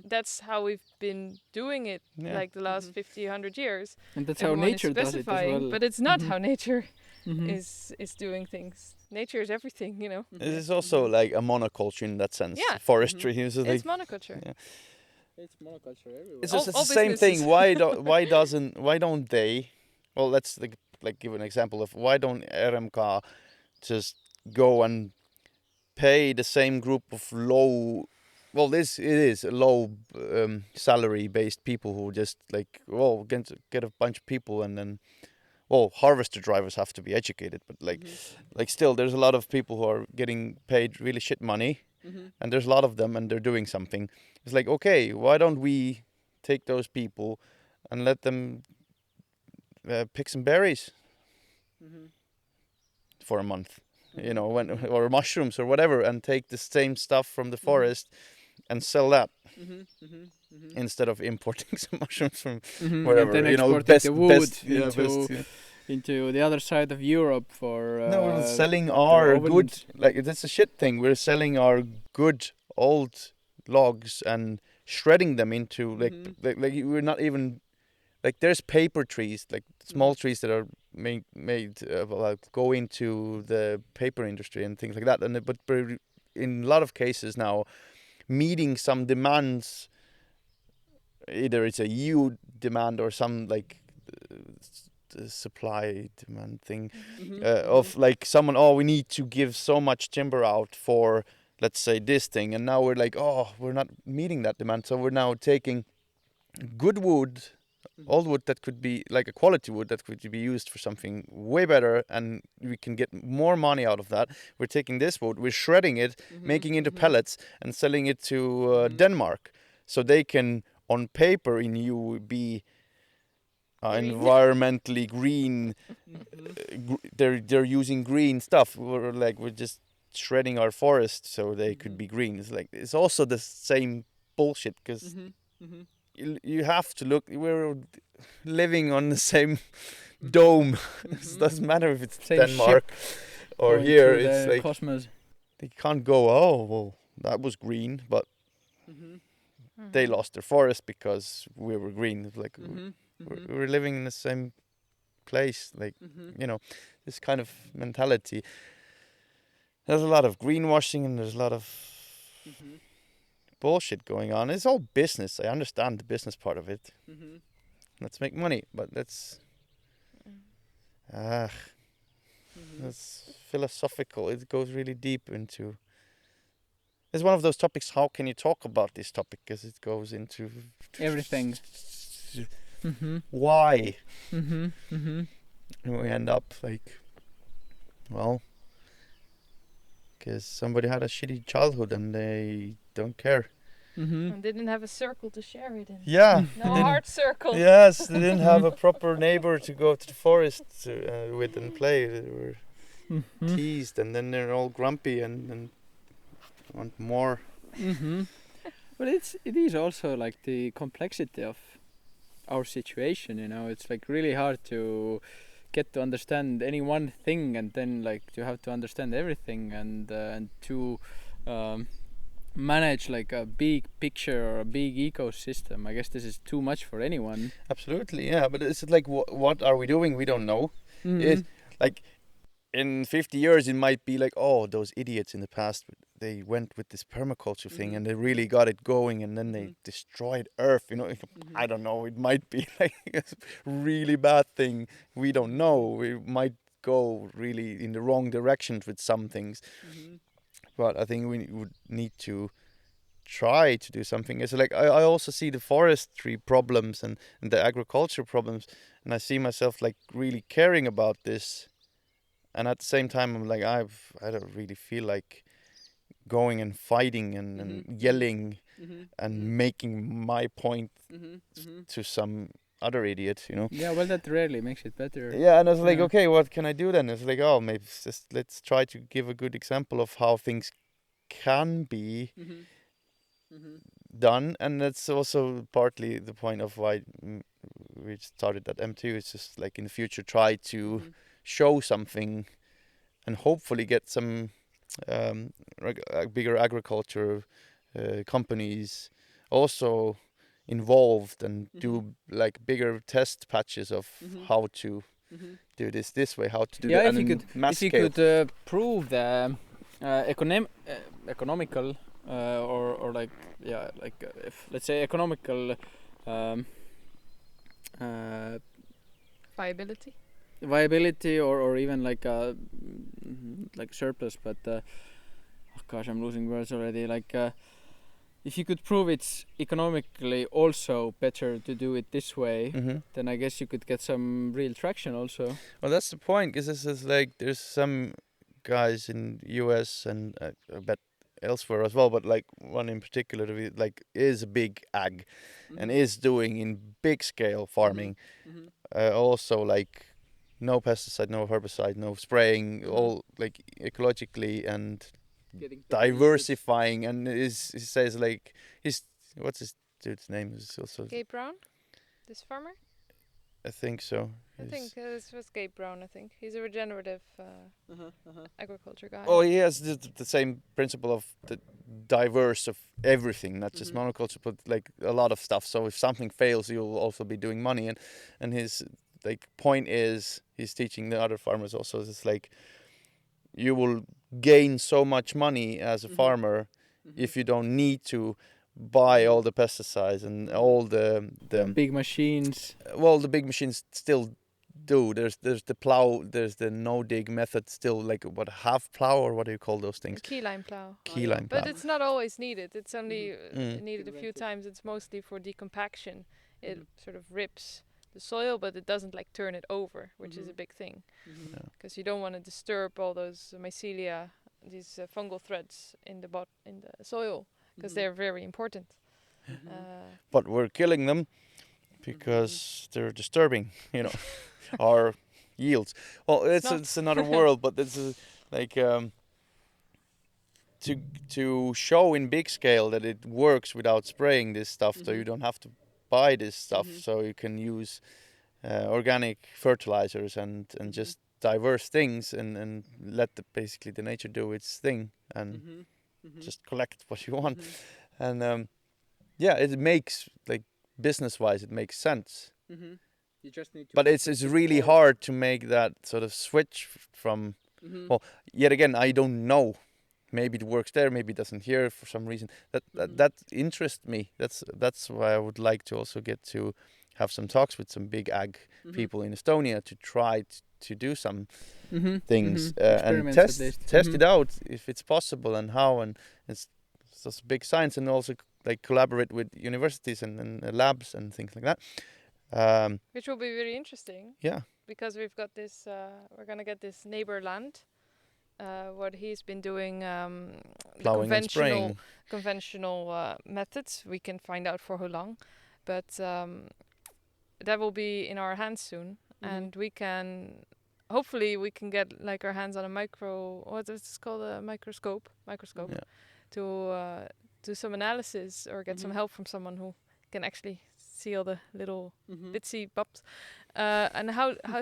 That's how we've been doing it like the last 50, 100 years. And that's Everyone how nature is does it as specifying, well. but it's not how nature is doing things. Nature is everything, it is also like a monoculture in that sense. Yeah. Forestry is It's monoculture. Yeah. It's monoculture everywhere. It's All- just all the same thing. businesses. Why don't they? Well, let's like give an example of why don't RMK just go and pay the same group of low. Well, it is a low salary based people who just like, well, get a bunch of people and then, well, harvester drivers have to be educated, but like still there's a lot of people who are getting paid really shit money, and there's a lot of them and they're doing something. It's like, okay, why don't we take those people and let them pick some berries for a month, or mushrooms or whatever, and take the same stuff from the forest and sell that instead of importing some mushrooms from wherever. And then exporting the wood into the other side of Europe for. No, we're selling our good. Like, that's a shit thing. We're selling our good old logs and shredding them into like we're not even like, there's paper trees, like small trees that are made go into the paper industry and things like that. And but in a lot of cases now, meeting some demands, either it's a EU demand or some like the supply demand thing of like someone, oh, we need to give so much timber out for, let's say, this thing, and now we're like, oh, we're not meeting that demand, so we're now taking good wood, old wood that could be like a quality wood that could be used for something way better, and we can get more money out of that. We're taking this wood, we're shredding it, making it into pellets and selling it to Denmark, so they can, on paper in EU, be environmentally green. They're using green stuff. We're just shredding our forest so they could be green. It's like, it's also the same bullshit, because you have to look, we're living on the same dome. It doesn't matter if it's Same Denmark or here. It's like cosmos. they can't go, oh, well, that was green, but they lost their forest because we were green. It's like we're living in the same place. Like, you know, this kind of mentality. There's a lot of greenwashing and there's a lot of bullshit going on. It's all business. I understand the business part of it. Let's make money, but that's philosophical. It goes really deep into. It's one of those topics. How can you talk about this topic? Because it goes into everything. Why? And we end up like, well, because somebody had a shitty childhood and they don't care. And they didn't have a circle to share it in. Yeah. No heart circle. Yes, they didn't have a proper neighbor to go to the forest with and play. They were teased, and then they're all grumpy and want more. But it is also like the complexity of our situation, you know. It's like really hard to get to understand any one thing, and then like to have to understand everything, and to manage like a big picture or a big ecosystem. I guess this is too much for anyone. Absolutely, yeah. But it's like, what are we doing? We don't know. It's like, in 50 years, it might be like, oh, those idiots in the past, they went with this permaculture thing and they really got it going, and then they destroyed Earth. You know, I don't know. It might be like a really bad thing. We don't know. We might go really in the wrong direction with some things. But I think we would need to try to do something. It's like I also see the forestry problems and the agriculture problems, and I see myself like really caring about this. And at the same time, I'm like, I don't really feel like going and fighting and yelling and making my point to some other idiot, you know. Yeah, well, that rarely makes it better. Yeah, and I was like, okay, what can I do then? It's like, oh, maybe just let's try to give a good example of how things can be done. And that's also partly the point of why we started at M2. It's just like in the future try to show something and hopefully get some bigger agriculture companies also involved and do like bigger test patches of how to do this way, how to do yeah, it. If you could prove the economical or like if let's say economical viability or even like surplus, but oh gosh, I'm losing words already. Like if you could prove it's economically also better to do it this way, then I guess you could get some real traction also. Well, that's the point, because this is like there's some guys in US and I bet elsewhere as well, but like one in particular like is a big ag and is doing in big scale farming. Also like no pesticide, no herbicide, no spraying, all like ecologically and diversifying. And he says like what's his dude's name? Is also Gabe Brown, this farmer. I think so. I think this was Gabe Brown. I think he's a regenerative agriculture guy. Oh, he has the same principle of the diverse of everything, not just monoculture, but like a lot of stuff. So if something fails, you'll also be doing money. And his like point is, he's teaching the other farmers also. It's like you will gain so much money as a farmer if you don't need to buy all the pesticides and all the big machines. Well, the big machines still do. There's the plow, there's the no dig method still, like what, half plow, or what do you call those things? Keyline plow. Keyline plow. But it's not always needed. It's only needed a few times. It's mostly for decompaction. It sort of rips the soil, but it doesn't like turn it over, which is a big thing, because you don't want to disturb all those mycelia, these fungal threads in the soil, because they're very important. But we're killing them because they're disturbing, you know, our yields. Well, it's another world, but this is like to show in big scale that it works without spraying this stuff, so you don't have to buy this stuff, so you can use organic fertilizers and just diverse things and let basically the nature do its thing and just collect what you want. And yeah, it makes like business wise it makes sense. You just need to. But it's really hard to make that sort of switch from. Well, yet again, I don't know. Maybe it works there, maybe it doesn't here for some reason. That interests me. That's why I would like to also get to have some talks with some big ag people in Estonia to try to do some things and test it out if it's possible and how, and it's just big science, and also like collaborate with universities and labs and things like that. Which will be very interesting. Yeah. Because we've got this, we're gonna get this neighbor land. What he's been doing, Plowing and spraying. conventional methods. We can find out for how long, but that will be in our hands soon, and we can hopefully get like our hands on a what is it called, a microscope to do some analysis or get some help from someone who can actually see all the little bitsy bumps, and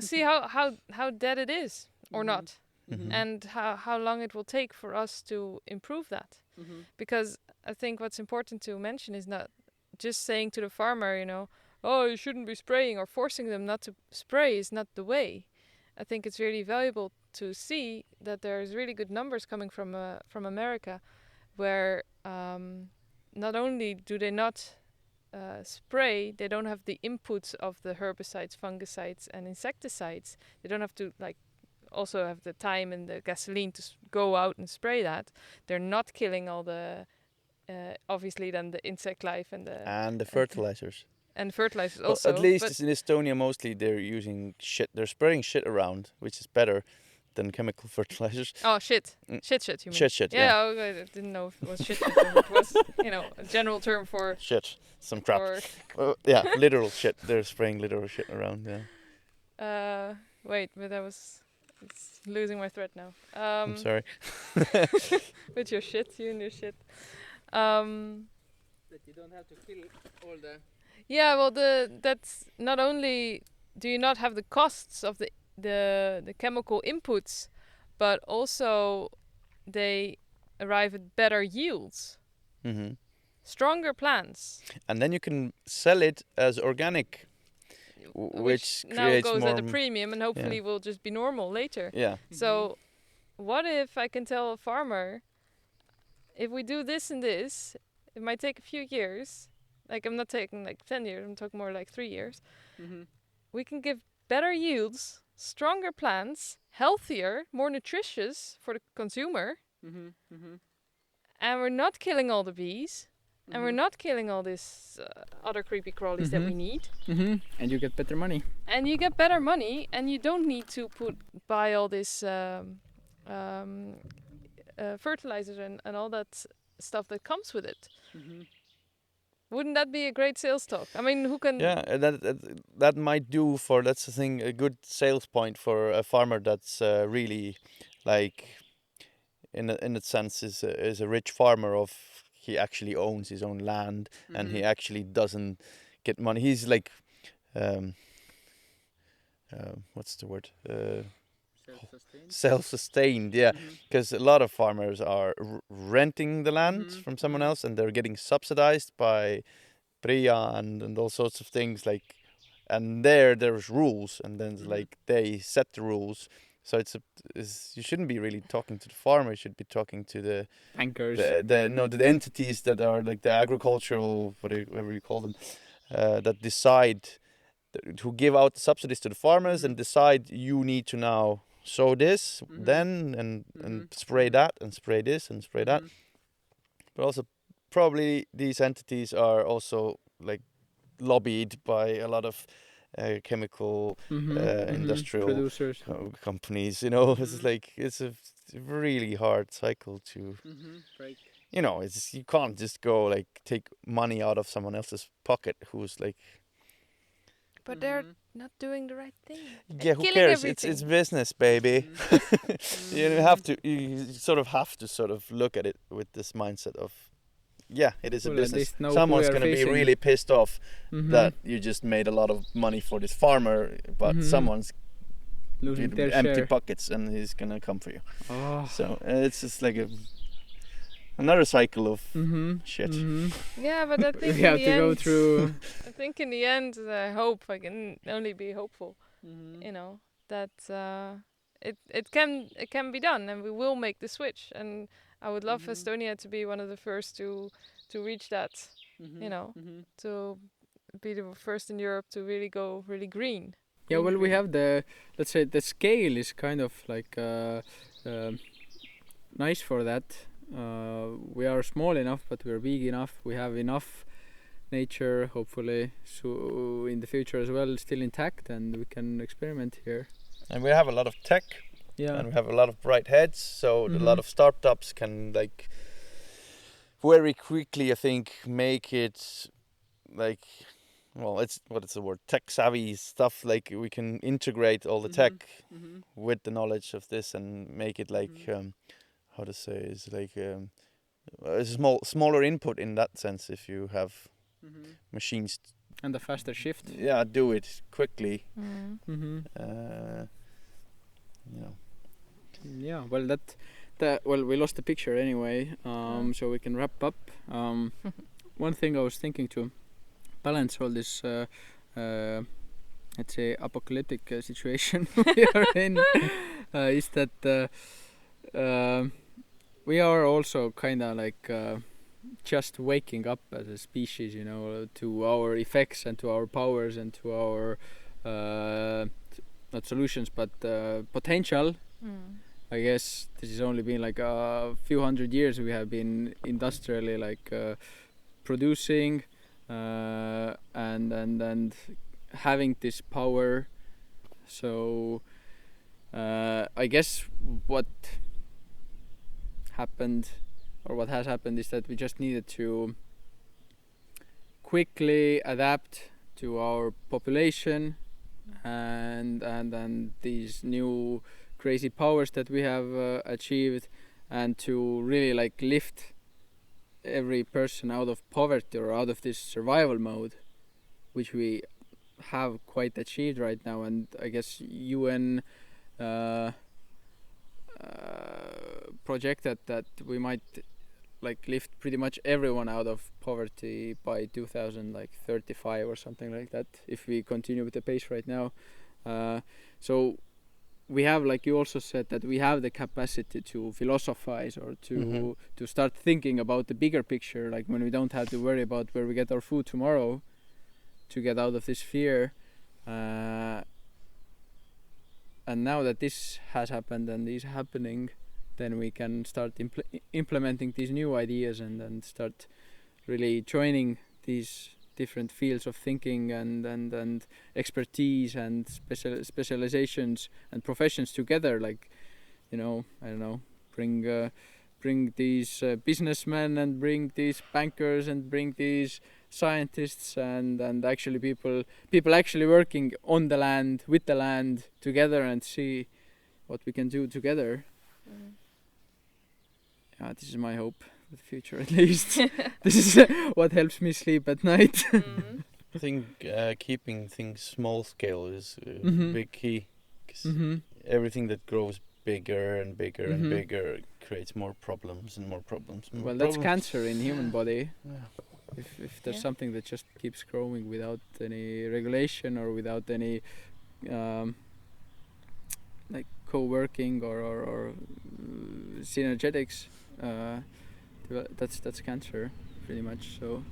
see how dead it is or not. And how long it will take for us to improve that. Because I think what's important to mention is not just saying to the farmer, oh, you shouldn't be spraying, or forcing them not to spray is not the way. I think it's really valuable to see that there's really good numbers coming from America, where not only do they not spray, they don't have the inputs of the herbicides, fungicides and insecticides. They don't have to also have the time and the gasoline to go out and spray that. They're not killing all the obviously then the insect life and the fertilizers. And fertilizers also. Well, at least in Estonia, mostly they're using shit. They're spraying shit around, which is better than chemical fertilizers. Oh, shit. Shit, you mean? Shit, yeah. I didn't know if it was shit. It was, a general term for... Shit. Some crap. Yeah, literal shit. They're spraying literal shit around, yeah. Wait, but it's losing my thread now. I'm sorry. With your shit, you and your shit. That you don't have to kill all the... Yeah, well, that's not only do you not have the costs of the chemical inputs, but also they arrive at better yields. Stronger plants. And then you can sell it as organic. Which now goes at a premium and hopefully will just be normal later. Yeah. So what if I can tell a farmer, if we do this and this, it might take a few years. Like, I'm not taking 10 years, I'm talking more like 3 years. We can give better yields, stronger plants, healthier, more nutritious for the consumer. And we're not killing all the bees. And we're not killing all these other creepy crawlies that we need. And you get better money. And you get better money, and you don't need to buy all this fertilizers and all that stuff that comes with it. Wouldn't that be a great sales talk? I mean, who can... Yeah, that might do for, that's the thing, a good sales point for a farmer that's really, in a sense, is a rich farmer of... He actually owns his own land, and he actually doesn't get money. He's like, what's the word? Self-sustained, yeah. Because a lot of farmers are renting the land from someone else, and they're getting subsidized by PRIA and all sorts of things. And there's rules, and then they set the rules. So you shouldn't be really talking to the farmer. You should be talking to the bankers, the entities that are like the agricultural, whatever you call them, that decide, who give out the subsidies to the farmers and decide you need to now sow this, then and spray that and spray this and spray that. But also probably these entities are also lobbied by a lot of chemical industrial producers, companies. It's a really hard cycle to break. You can't just go take money out of someone else's pocket who's but they're not doing the right thing. Yeah, who cares? It's business, baby. You sort of look at it with this mindset of, yeah, it is a business. Someone's going to be really pissed off that you just made a lot of money for this farmer, but someone's losing their empty share. pockets, and he's going to come for you. Oh. So it's just another cycle of shit. Yeah, but I think we have to go through. I think in the end, I hope I can only be hopeful. You know that it can be done, and we will make the switch. And I would love Estonia to be one of the first to reach that. You know, to be the first in Europe to really go really green. Yeah, well, we green. have let's say the scale is kind of like nice for that. We are small enough, but we are big enough. We have enough nature, hopefully, so in the future as well, still intact, and we can experiment here. And we have a lot of tech, and we have a lot of bright heads, so a lot of startups can like very quickly, I think, make it like, well, it's the word, tech savvy stuff. Like we can integrate all the tech with the knowledge of this and make it like how to say, is like a smaller input in that sense. If you have machines and a faster shift, do it quickly. You know. Yeah, well, well, we lost the picture anyway, so we can wrap up. One thing I was thinking to balance all this, let's say, apocalyptic situation we are in, is that we are also kind of like just waking up as a species, you know, to our effects and to our powers and to our not solutions but potential. I guess this has only been like a few hundred years we have been industrially like producing and having this power. So I guess what happened or what has happened is that we just needed to quickly adapt to our population and these new crazy powers that we have achieved, and to really like lift every person out of poverty or out of this survival mode, which we have quite achieved right now. And I guess UN projected that we might like lift pretty much everyone out of poverty by 2035 or something like that, if we continue with the pace right now. So we have, like you also said, that we have the capacity to philosophize or to start thinking about the bigger picture, like when we don't have to worry about where we get our food tomorrow, to get out of this fear. And now that this has happened and is happening, then we can start implementing these new ideas and start really joining these different fields of thinking and expertise and specializations and professions together. Like, you know, I don't know, bring these businessmen and bring these bankers and bring these scientists and actually people actually working on the land, with the land together, and see what we can do together. This is my hope for the future, at least. This is what helps me sleep at night. I think keeping things small scale is a big key, because everything that grows bigger and bigger and bigger creates more problems and more problems. Well, that's cancer in human body. Yeah. If there's something that just keeps growing without any regulation or without any like co-working or synergetics, that's cancer, pretty much. So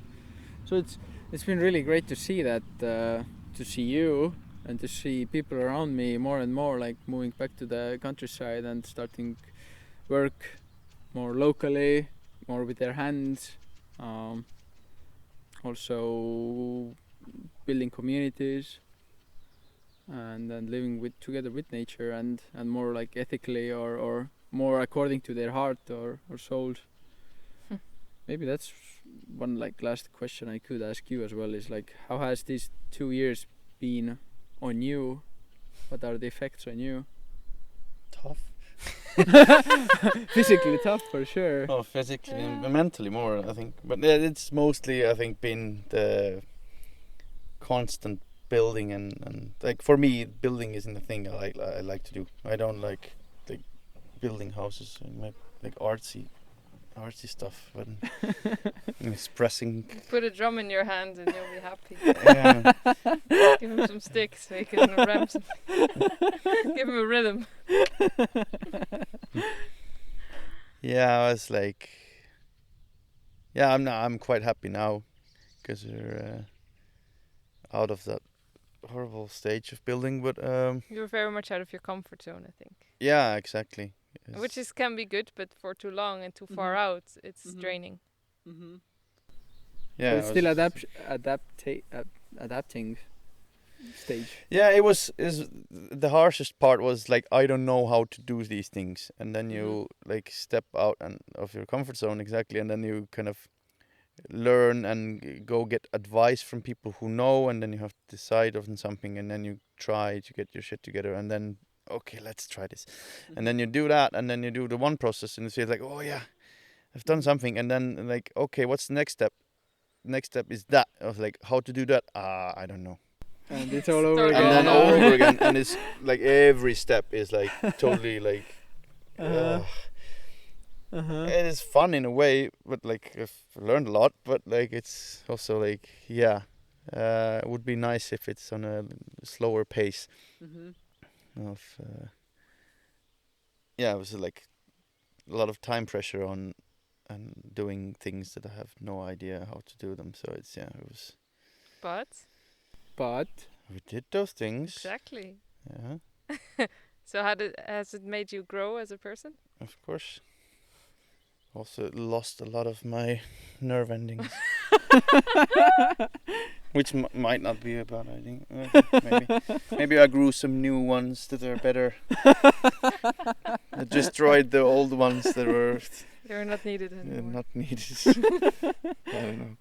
it's been really great to see that, to see you and to see people around me more and more, like moving back to the countryside and starting work more locally, more with their hands. Also building communities and living together with nature and more like ethically or more according to their heart or souls. Maybe that's one like last question I could ask you as well, is like, how has these 2 years been on you? What are the effects on you? Tough. Physically tough for sure. Oh, physically and mentally more, I think. But it's mostly, I think, been the constant building and like, for me, building isn't the thing I like to do. I don't like building houses. I'm like artsy. artsy stuff, but expressing. Put a drum in your hand and you'll be happy. Yeah. Give him some sticks so he can ram some. Give him a rhythm. Yeah, I was like, yeah, I'm quite happy now because we're out of that horrible stage of building, but You're very much out of your comfort zone, I think. yeah, exactly. Which can be good, but for too long and too far out, it's draining. Yeah, But it's still adapting stage. Yeah, it was. Is the harshest part was like I don't know how to do these things, and then you like step out of your comfort zone exactly, and then you kind of learn and go get advice from people who know, and then you have to decide on something, and then you try to get your shit together, and then okay, let's try this, and then you do that, and then you do the one process, and you say like, oh yeah, I've done something, and then like, okay, what's the next step? Next step is that. I was like, how to do that? I don't know. And it's all over again. And then all over again, and it's like every step is like totally like. It is fun in a way, but like I've learned a lot. But like it's also like it would be nice if it's on a slower pace. It was like a lot of time pressure on and doing things that I have no idea how to do them. So it was. But we did those things. Exactly. Yeah. So has it made you grow as a person? Of course. Also lost a lot of my nerve endings. Which might not be a bad idea. Maybe I grew some new ones that are better. I destroyed the old ones that were... They were not needed anymore. Not needed. I don't know.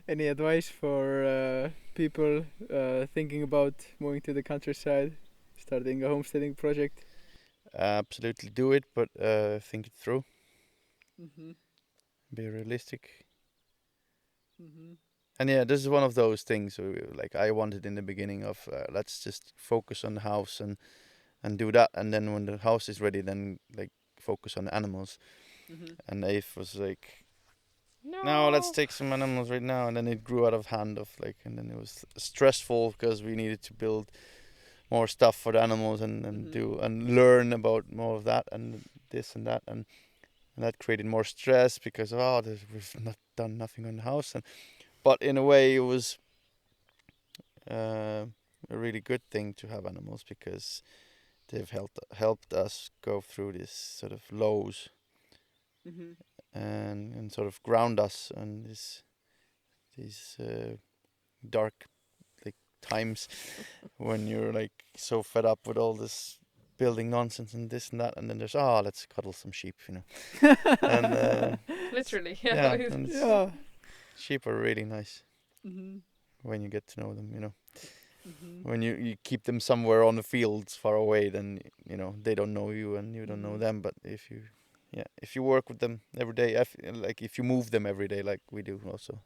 Any advice for people thinking about moving to the countryside, starting a homesteading project? Absolutely do it, but think it through. Be realistic. And yeah, this is one of those things like I wanted in the beginning of let's just focus on the house and do that, and then when the house is ready, then like focus on the animals. And Eve was like, no, let's take some animals right now, and then it grew out of hand and then it was stressful because we needed to build more stuff for the animals and do and learn about more of that and this and that, and that created more stress because we've not done nothing on the house, but in a way it was a really good thing to have animals because they've helped us go through this sort of lows and sort of ground us on these dark like times when you're like so fed up with all this building nonsense and this and that, and then there's let's cuddle some sheep, and literally, sheep are really nice when you get to know them, when you keep them somewhere on the fields far away, then they don't know you and you don't know them, but if you work with them every day, if you move them every day like we do also,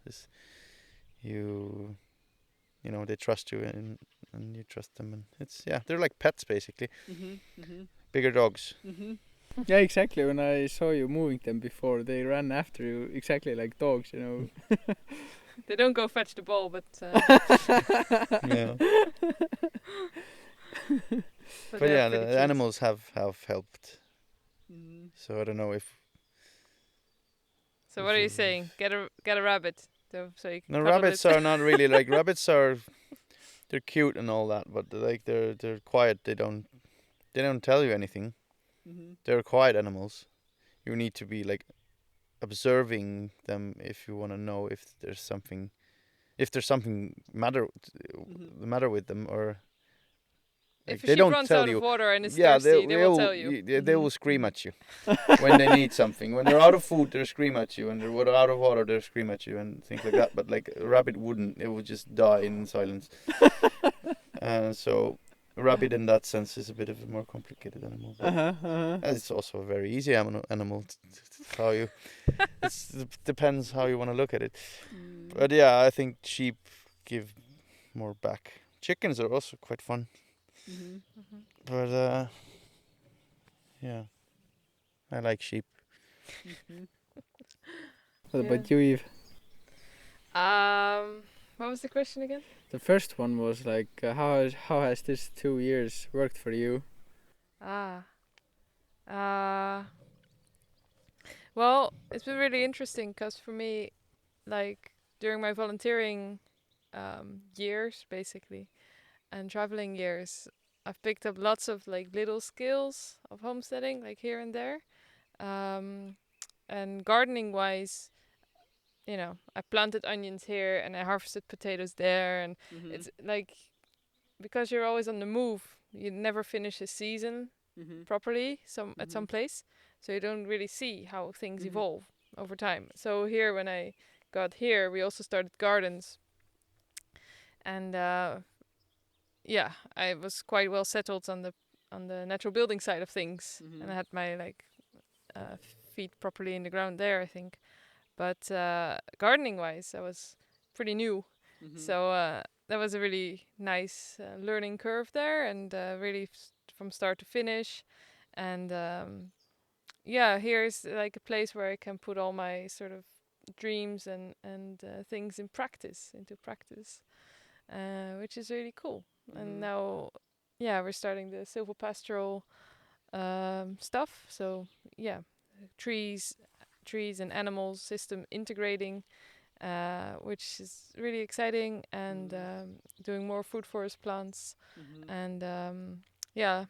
they trust you and you trust them, and they're like pets basically. Bigger dogs. Yeah, exactly. When I saw you moving them before, they ran after you exactly like dogs, They don't go fetch the ball, but yeah. But yeah, the animals have helped. So I don't know if. So what are you saying? Get a rabbit, so you can. No, rabbits are not really like rabbits are. They're cute and all that, but like they're quiet. They don't tell you anything. They're quiet animals. You need to be like observing them if you want to know if there's something the matter with them, or like, If a they sheep don't runs tell out you. of water and is thirsty, they will tell you. They will scream at you when they need something. When they're out of food, they'll scream at you. When they're out of water, they'll scream at you and things like that. But like a rabbit wouldn't. It would just die in silence. So a rabbit in that sense is a bit of a more complicated animal. It's also a very easy animal. How you? It depends how you want to look at it. But yeah, I think sheep give more back. Chickens are also quite fun. But yeah, I like sheep. What about you, Eve? What was the question again? The first one was like, how has this 2 years worked for you? Well, it's been really interesting because for me, like during my volunteering years, basically, and traveling years, I've picked up lots of like little skills of homesteading, like here and there. And gardening wise, you know, I planted onions here and I harvested potatoes there, and it's like because you're always on the move, you never finish a season properly at some place, so you don't really see how things evolve over time. So here, when I got here, we also started gardens, and yeah, I was quite well settled on the natural building side of things, and I had my like feet properly in the ground there, I think. But gardening wise, I was pretty new, so that was a really nice learning curve there, and really from start to finish. And yeah, here's like a place where I can put all my sort of dreams and things into practice, which is really cool. And now, yeah, we're starting the silvopastoral stuff. So yeah, trees and animals system integrating, which is really exciting, and doing more food forest plants, and yeah,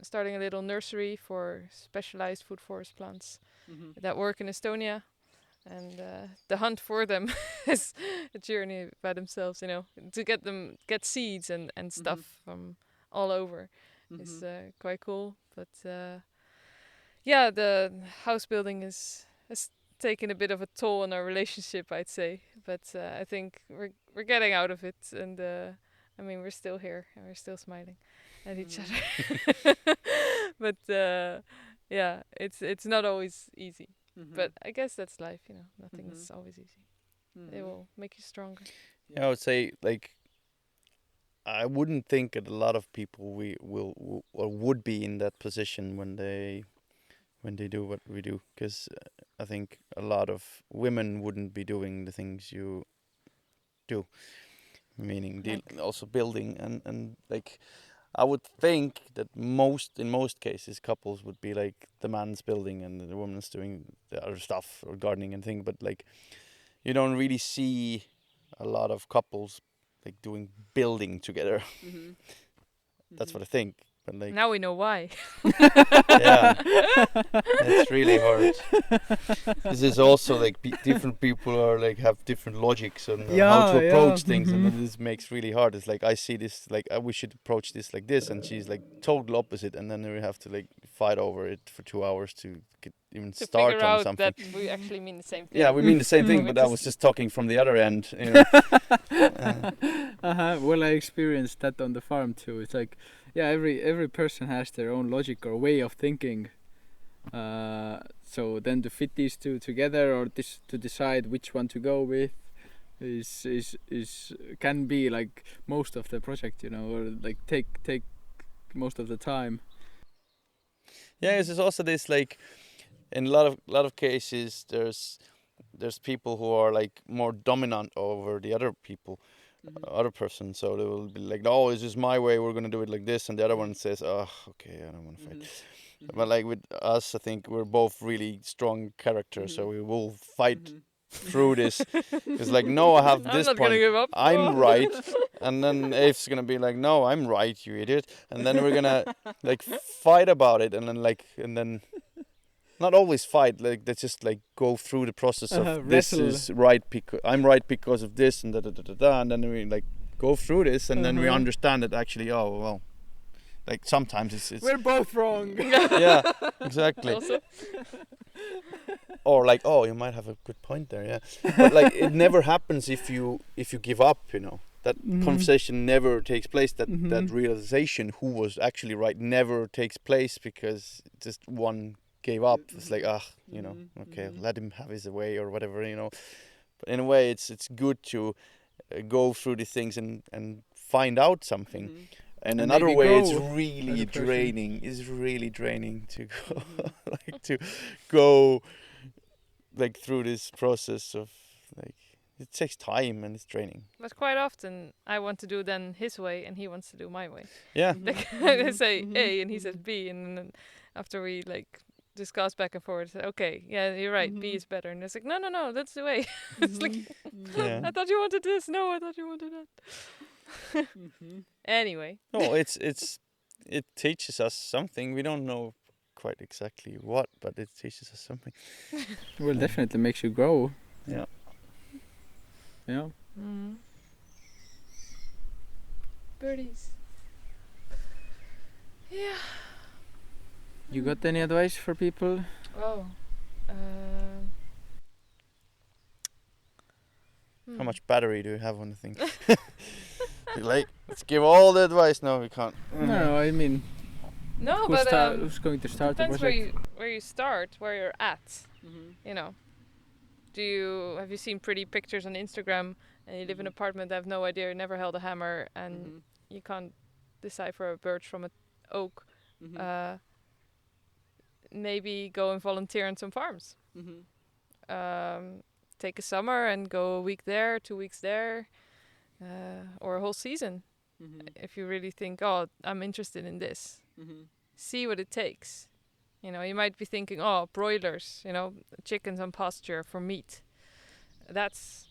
starting a little nursery for specialized food forest plants that work in Estonia. And the hunt for them is a journey by themselves, you know, to get seeds and stuff from all over is quite cool. But yeah, the house building has taken a bit of a toll on our relationship, I'd say. But I think we're getting out of it, and I mean, we're still here and we're still smiling at each other. But yeah, it's not always easy. But I guess that's life, you know. Nothing is always easy. It will make you stronger. Yeah, I would say like I wouldn't think that a lot of people will or would be in that position when they do what we do, because I think a lot of women wouldn't be doing the things you do, meaning also building and like I would think that in most cases couples would be like the man's building and the woman's doing the other stuff or gardening and thing, but like you don't really see a lot of couples like doing building together. That's what I think. But like now we know why. yeah, it's really hard. This is also like different people are like have different logics on how to approach things, and then this makes really hard. It's like I see this like we should approach this like this, and she's like total opposite, and then we have to like fight over it for 2 hours to start figure on out something. that we actually mean the same thing. Yeah, we mean the same thing, but I was just talking from the other end. You know? Well, I experienced that on the farm too. It's like, yeah, every person has their own logic or way of thinking. So then to fit these two together, or to decide which one to go with, is can be like most of the project, you know, or like take most of the time. Yeah, there's also this like in a lot of cases there's people who are like more dominant over the other people. Other person, so they will be like, "Oh, this is my way. We're gonna do it like this," and the other one says, "Oh, okay, I don't want to fight." But like with us, I think we're both really strong characters, so we will fight through this. It's like, no, I have this I'm not point. gonna give up. I'm right, and then Eve's gonna be like, "No, I'm right, you idiot," and then we're gonna like fight about it, and then. Not always fight, like they just like go through the process of this is right because I'm right because of this and and then we like go through this and then we understand that actually like sometimes it's we're both wrong. Yeah, exactly. Or like, oh, you might have a good point there, yeah. But like it never happens if you give up, you know. That conversation never takes place. That realization who was actually right never takes place because just one gave up. It's like, you know, okay, let him have his way or whatever, you know. But in a way, it's good to go through these things and find out something. And another way, it's really draining. It's really draining to go, like to go like through this process of like it takes time and it's training. But quite often I want to do then his way and he wants to do my way. Yeah. Like I say A and he says B, and then after we like discuss back and forth, say, okay, yeah, you're right, B is better, and it's like no, that's the way. It's like Yeah. I thought you wanted this. No, I thought you wanted that. Anyway. No, it teaches us something. We don't know quite exactly what, but it teaches us something. Well, definitely makes you grow. Yeah. Yeah. Birdies. Yeah. You got any advice for people? Oh. How much battery do you have on the thing? Like, let's give all the advice. No, we can't. No, I mean, No, but who's going to start the depends project? where you start, where you're at. You know, have you seen pretty pictures on Instagram and you live in an apartment that have no idea, you never held a hammer, and you can't decipher a birch from an oak? Maybe go and volunteer on some farms. Take a summer and go a week there, 2 weeks there, or a whole season. If you really think, oh, I'm interested in this, see what it takes. You know, you might be thinking, oh, broilers, you know, chickens on pasture for meat. That's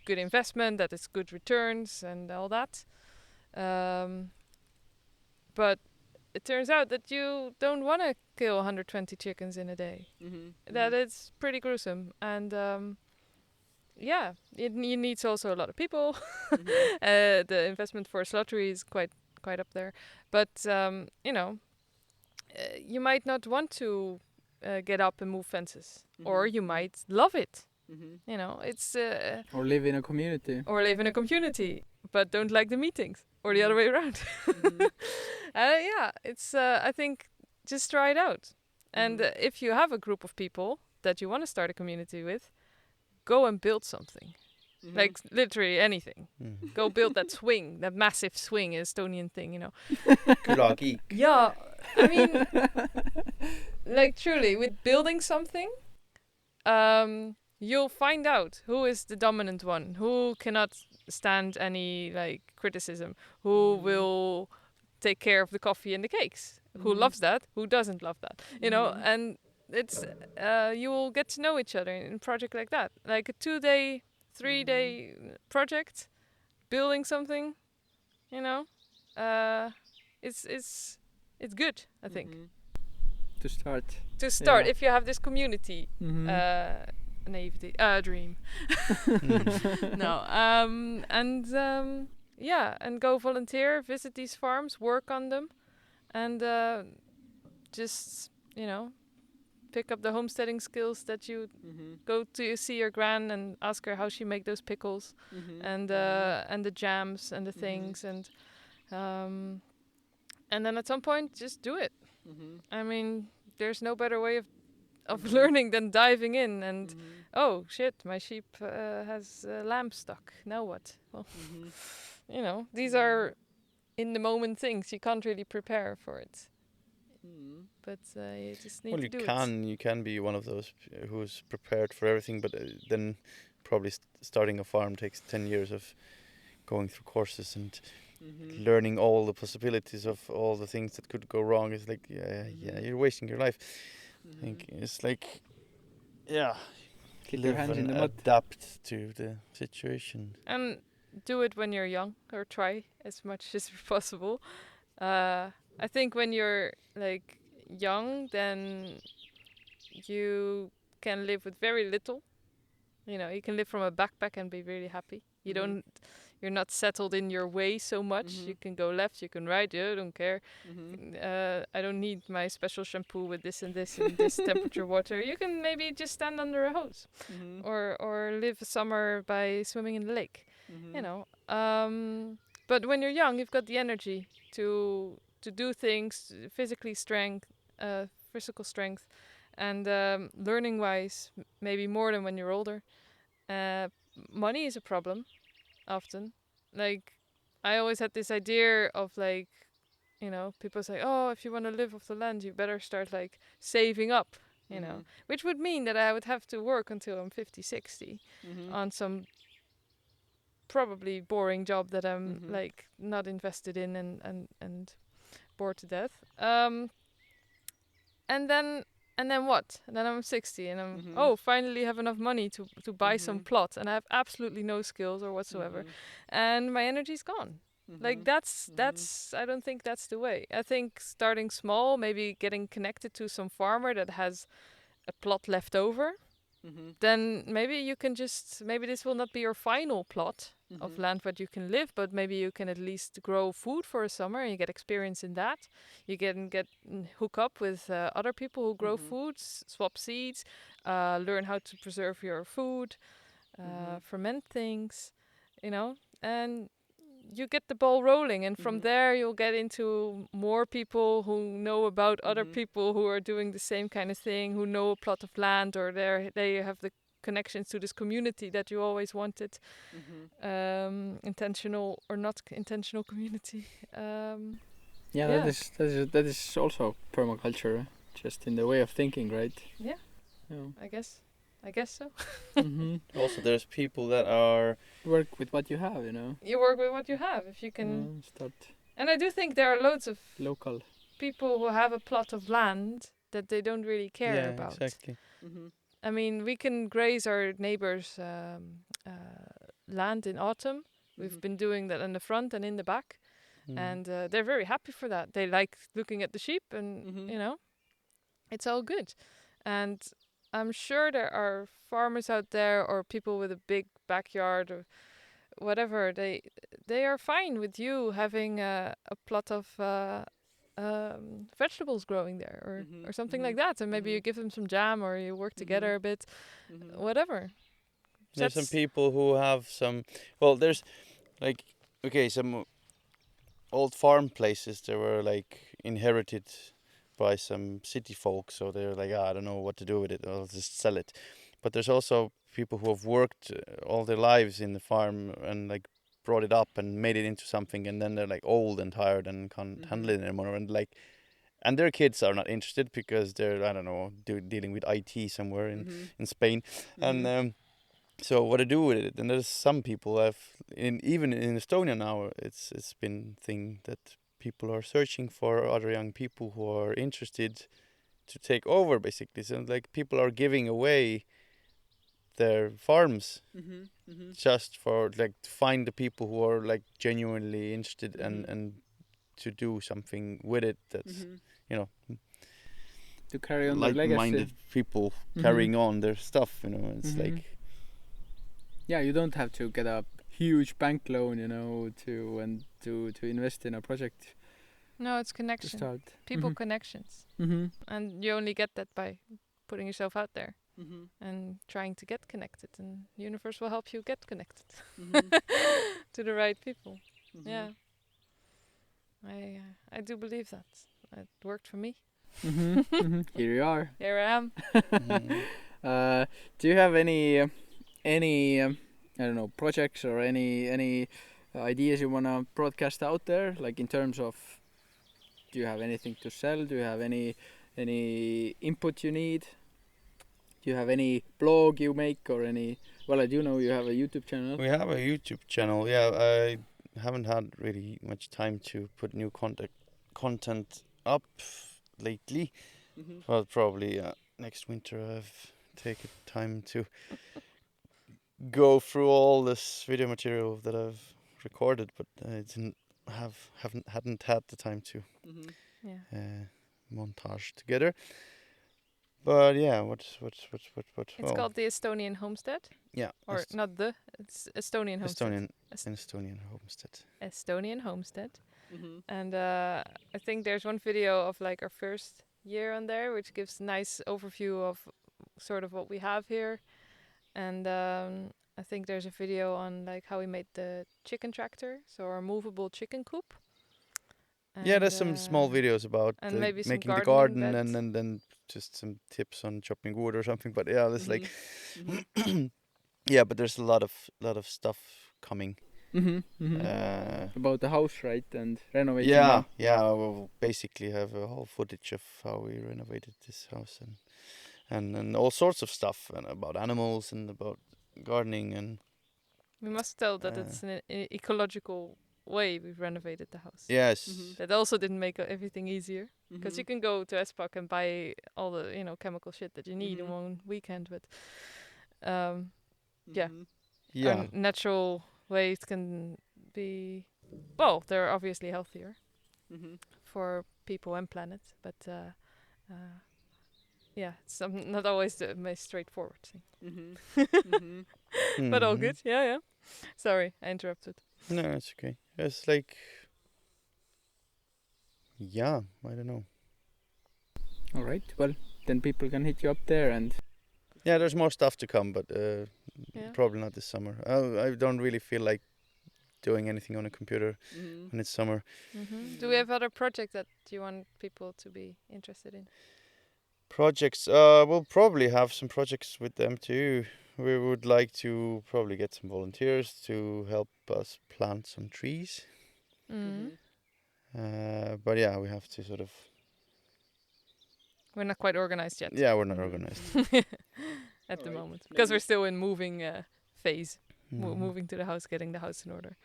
good investment, that is good returns and all that. But it turns out that you don't want to kill 120 chickens in a day. That it's pretty gruesome. And yeah, it needs also a lot of people. The investment for a slaughtery is quite up there. But, you know, you might not want to get up and move fences. Or you might love it. You know, it's... Or live in a community. Or live in a community, but don't like the meetings. Or the other way around. Yeah, it's... I think just try it out. And if you have a group of people that you want to start a community with, go and build something. Like literally anything. Go build that swing, that massive swing, Estonian thing, you know. Ecology. Yeah, I mean, like truly, with building something, you'll find out who is the dominant one, who cannot stand any like criticism, who will take care of the coffee and the cakes, who loves that, who doesn't love that, you know, and it's you will get to know each other in a project like that, like a 2-day, 3-day project, building something, you know, it's good, I think. To start. Yeah. If you have this community, naivety, dream. No, and yeah, and go volunteer, visit these farms, work on them, and just, you know, pick up the homesteading skills that you go to see your gran and ask her how she make those pickles, and the jams and the things, and then at some point just do it. I mean, there's no better way of learning than diving in and oh shit, my sheep has lamb stuck. Now what? Well, you know, these are in the moment things. You can't really prepare for it. But you just need to do it. You can be one of those who's prepared for everything, but then probably starting a farm takes 10 years of going through courses and learning all the possibilities of all the things that could go wrong. It's like, yeah, you're wasting your life. I think it's like, yeah, Keep your hands in the mud. Adapt to the situation. And do it when you're young, or try as much as possible. I think when you're like young, then you can live with very little. You know, you can live from a backpack and be really happy. You're not settled in your way so much. You can go left, you can right. I don't care. I don't need my special shampoo with this and this and this temperature water. You can maybe just stand under a hose, or live a summer by swimming in the lake. You know. But when you're young, you've got the energy to do things, physical strength, and learning wise, maybe more than when you're older. Money is a problem. Often, like, I always had this idea of like, you know, people say, oh, if you want to live off the land, you better start like saving up you know, which would mean that I would have to work until I'm 50, 60 on some probably boring job that I'm like not invested in and bored to death. And then what? And then I'm 60 and I'm finally have enough money to buy some plot, and I have absolutely no skills or whatsoever, and my energy's gone. Like that's I don't think that's the way. I think starting small, maybe getting connected to some farmer that has a plot left over, then maybe you can maybe this will not be your final plot of land where you can live, but maybe you can at least grow food for a summer and you get experience in that. You get hook up with other people who grow foods, swap seeds, learn how to preserve your food, ferment things, you know, and you get the ball rolling, and from there you'll get into more people who know about other people who are doing the same kind of thing, who know a plot of land, or they have the connections to this community that you always wanted. Intentional or not intentional community. That is also permaculture, just in the way of thinking, right? Yeah. I guess so. Also, there's people that are work with what you have, you know. You work with what you have, if you can start. And I do think there are loads of local people who have a plot of land that they don't really care about. Exactly. I mean, we can graze our neighbors' land in autumn. We've been doing that in the front and in the back, and they're very happy for that. They like looking at the sheep, and you know, it's all good. And I'm sure there are farmers out there or people with a big backyard or whatever. They are fine with you having a plot of vegetables growing there or something like that, and maybe you give them some jam or you work together a bit, whatever. There's some people who have some. Well, there's like some old farm places that were like inherited by some city folk, so they're like, I don't know what to do with it, I'll just sell it. But there's also people who have worked all their lives in the farm and like brought it up and made it into something, and then they're like old and tired and can't handle it anymore, and their kids are not interested because they're, I don't know, dealing with IT somewhere in Spain, and so what to do with it? And there's some people even in Estonia now, it's been thing that people are searching for other young people who are interested to take over, basically. So like people are giving away their farms just for like to find the people who are like genuinely interested and to do something with it. That's you know, to carry on their legacy. Like-minded people carrying on their stuff. You know, it's like. Yeah, you don't have to get a huge bank loan, you know, to invest in a project. No, it's connection. To start. People connections. And you only get that by putting yourself out there and trying to get connected, and the universe will help you get connected to the right people. Yeah. I do believe that. It worked for me. Here you are. Here I am. Do you have any I don't know, projects or any ideas you wanna broadcast out there, like in terms of, do you have anything to sell? Do you have any input you need? Do you have any blog you make or any? Well, I do know you have a YouTube channel. We have a YouTube channel. Yeah, I haven't had really much time to put new content up lately. Well, probably next winter I've taken time to go through all this video material that I've recorded, but I hadn't had the time to montage together. But yeah, what? It's called the Estonian Homestead. Yeah. Or not the, it's Estonian Homestead. Estonian Homestead. Estonian Homestead. And I think there's one video of like our first year on there, which gives a nice overview of sort of what we have here. And I think there's a video on like how we made the chicken tractor, so our movable chicken coop. And yeah, there's some small videos about making the garden and then just some tips on chopping wood or something. But yeah, there's like yeah, but there's a lot of stuff coming. About the house, right, and renovating. Yeah, we'll basically have a whole footage of how we renovated this house and all sorts of stuff, and about animals and about gardening. And We must tell that it's an ecological way we've renovated the house. yes, That also didn't make everything easier, because you can go to Espak and buy all the chemical shit that you need in one weekend, but yeah, our natural ways can be, well, they're obviously healthier for people and planet, but it's not always the most straightforward thing. But all good. Yeah. Sorry, I interrupted. No, it's okay. It's like, yeah, I don't know. All right. Well, then people can hit you up there and. Yeah, there's more stuff to come, but Yeah. probably not this summer. I don't really feel like doing anything on a computer when it's summer. Do we have other projects that you want people to be interested in? Projects, we'll probably have some projects with them too. We would like to probably get some volunteers to help us plant some trees. But yeah, we have to sort of. We're not quite organized yet. Yeah, we're not organized. At the moment, because we're still in moving phase, moving to the house, getting the house in order.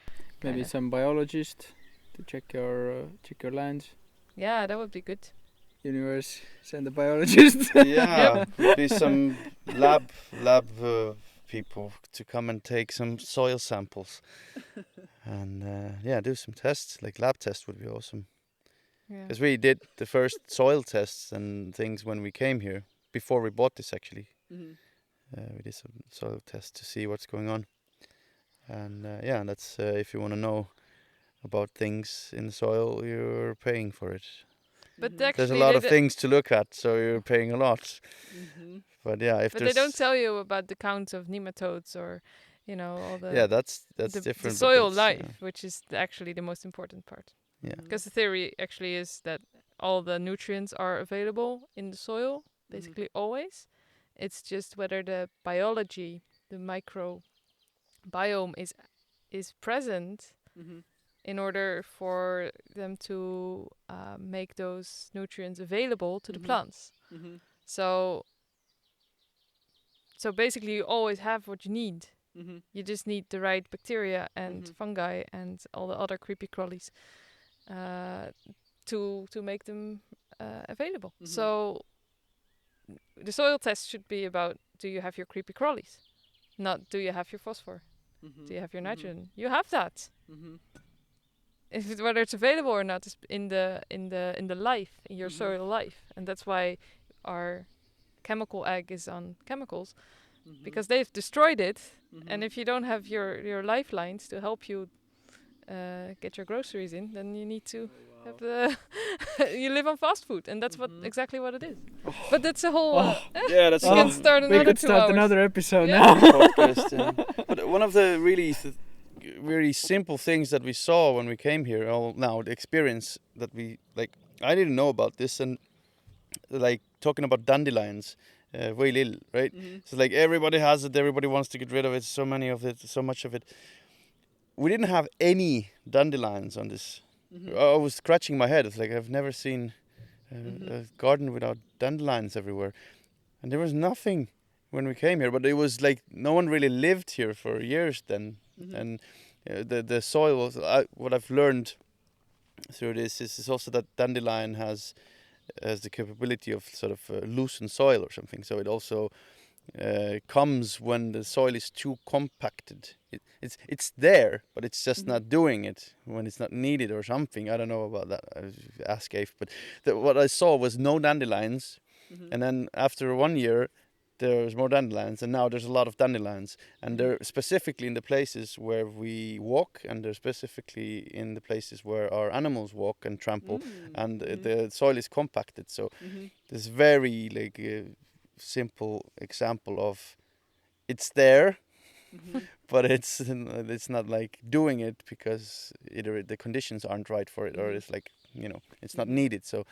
Maybe Kinda. some biologist to check your land. Yeah, that would be good. Universe, send a biologist. Yeah, be some lab people to come and take some soil samples, and do some tests. Like lab tests would be awesome. Yeah. Because we did the first soil tests and things when we came here before we bought this actually. We did some soil tests to see what's going on, and that's if you want to know about things in the soil, you're paying for it. But There's a lot of things to look at, so you're paying a lot. But yeah, but they don't tell you about the count of nematodes or, all the that's the different. soil life, which is actually the most important part. Yeah. Because the theory actually is that all the nutrients are available in the soil, basically always. It's just whether the biology, the microbiome is present in order for them to make those nutrients available to the plants. So basically you always have what you need. You just need the right bacteria and fungi and all the other creepy crawlies to make them available. So the soil test should be about, do you have your creepy crawlies? Not do you have your phosphor? Do you have your nitrogen? You have that. Whether it's available or not is in the life, in your soil life, and that's why our chemical egg is on chemicals, because they've destroyed it. And if you don't have your lifelines to help you get your groceries in, then you need to have the you live on fast food, and that's exactly what it is. But that's a whole. Yeah, that's. We can start another we could 2 start hours. another episode Yeah. now. Podcast, But one of the really simple things that we saw when we came here, the experience that we like, I didn't know about this, and like talking about dandelions, very right? So like everybody has it, everybody wants to get rid of it, so much of it. We didn't have any dandelions on this. I was scratching my head. It's like I've never seen a garden without dandelions everywhere, and there was nothing when we came here. But it was like no one really lived here for years then, and the soil was. What I've learned through this is also that dandelion has the capability of sort of loosen soil or something. So it also comes when the soil is too compacted. It's there, but it's just not doing it when it's not needed or something. I don't know about that. Ask Ave, but what I saw was no dandelions, and then after 1 year, there was more dandelions, and now there's a lot of dandelions, and they're specifically in the places where we walk, and they're specifically in the places where our animals walk and trample, and the soil is compacted. So this very simple example of it's there, but it's not like doing it because either the conditions aren't right for it, or it's like it's not needed. So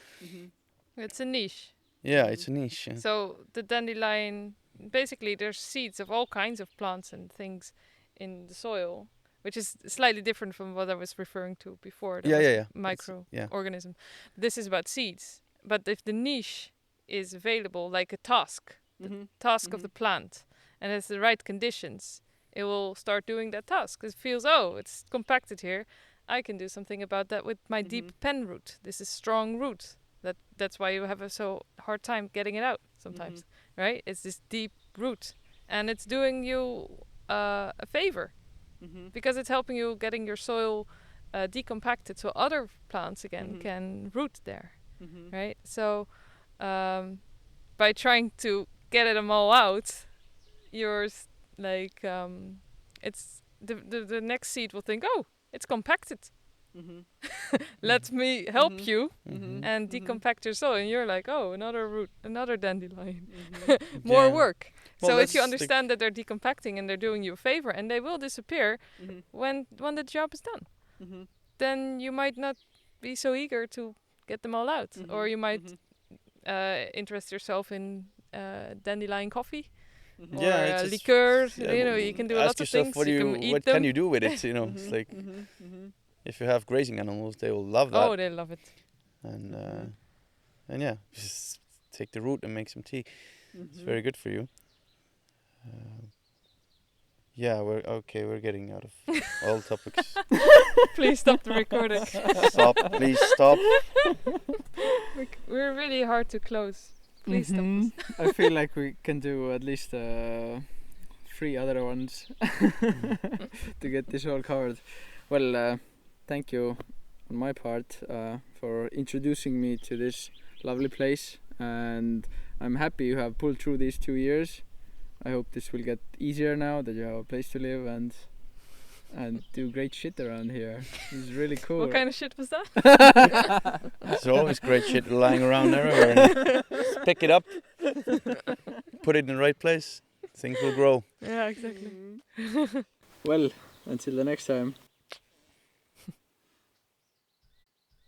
It's a niche. yeah, it's a niche. Yeah. So the dandelion, basically there's seeds of all kinds of plants and things in the soil, which is slightly different from what I was referring to before. Yeah. Microorganism. Yeah. This is about seeds. But if the niche is available, like a task, the task of the plant, and it's the right conditions, it will start doing that task. It feels, oh, it's compacted here. I can do something about that with my deep pen root. This is strong root. That's why you have a so hard time getting it out sometimes, right? It's this deep root, and it's doing you a favor because it's helping you getting your soil decompacted, so other plants again can root there, right? So by trying to get them all out, yours like it's the next seed will think, oh, it's compacted. Let me help you and decompact your soil, and you're like, oh, another root, another dandelion, more work. Well, so if you that's understand that they're decompacting and they're doing you a favor, and they will disappear when the job is done, then you might not be so eager to get them all out, or you might interest yourself in dandelion coffee. Or liqueur, you can do a lot of things. What can you do with it? It's like if you have grazing animals, they will love that. Oh, they love it. And yeah, just take the root and make some tea. It's very good for you. Yeah, we're getting out of all topics. Please stop the recording. Please stop. We're really hard to close. Please stop us. I feel like we can do at least 3 other ones to get this all covered. Well, thank you on my part for introducing me to this lovely place, and I'm happy you have pulled through these 2 years. I hope this will get easier now that you have a place to live and do great shit around here. It's really cool. What kind of shit was that? There's always great shit lying around everywhere. Just pick it up, put it in the right place, things will grow. Yeah, exactly. Well, until the next time.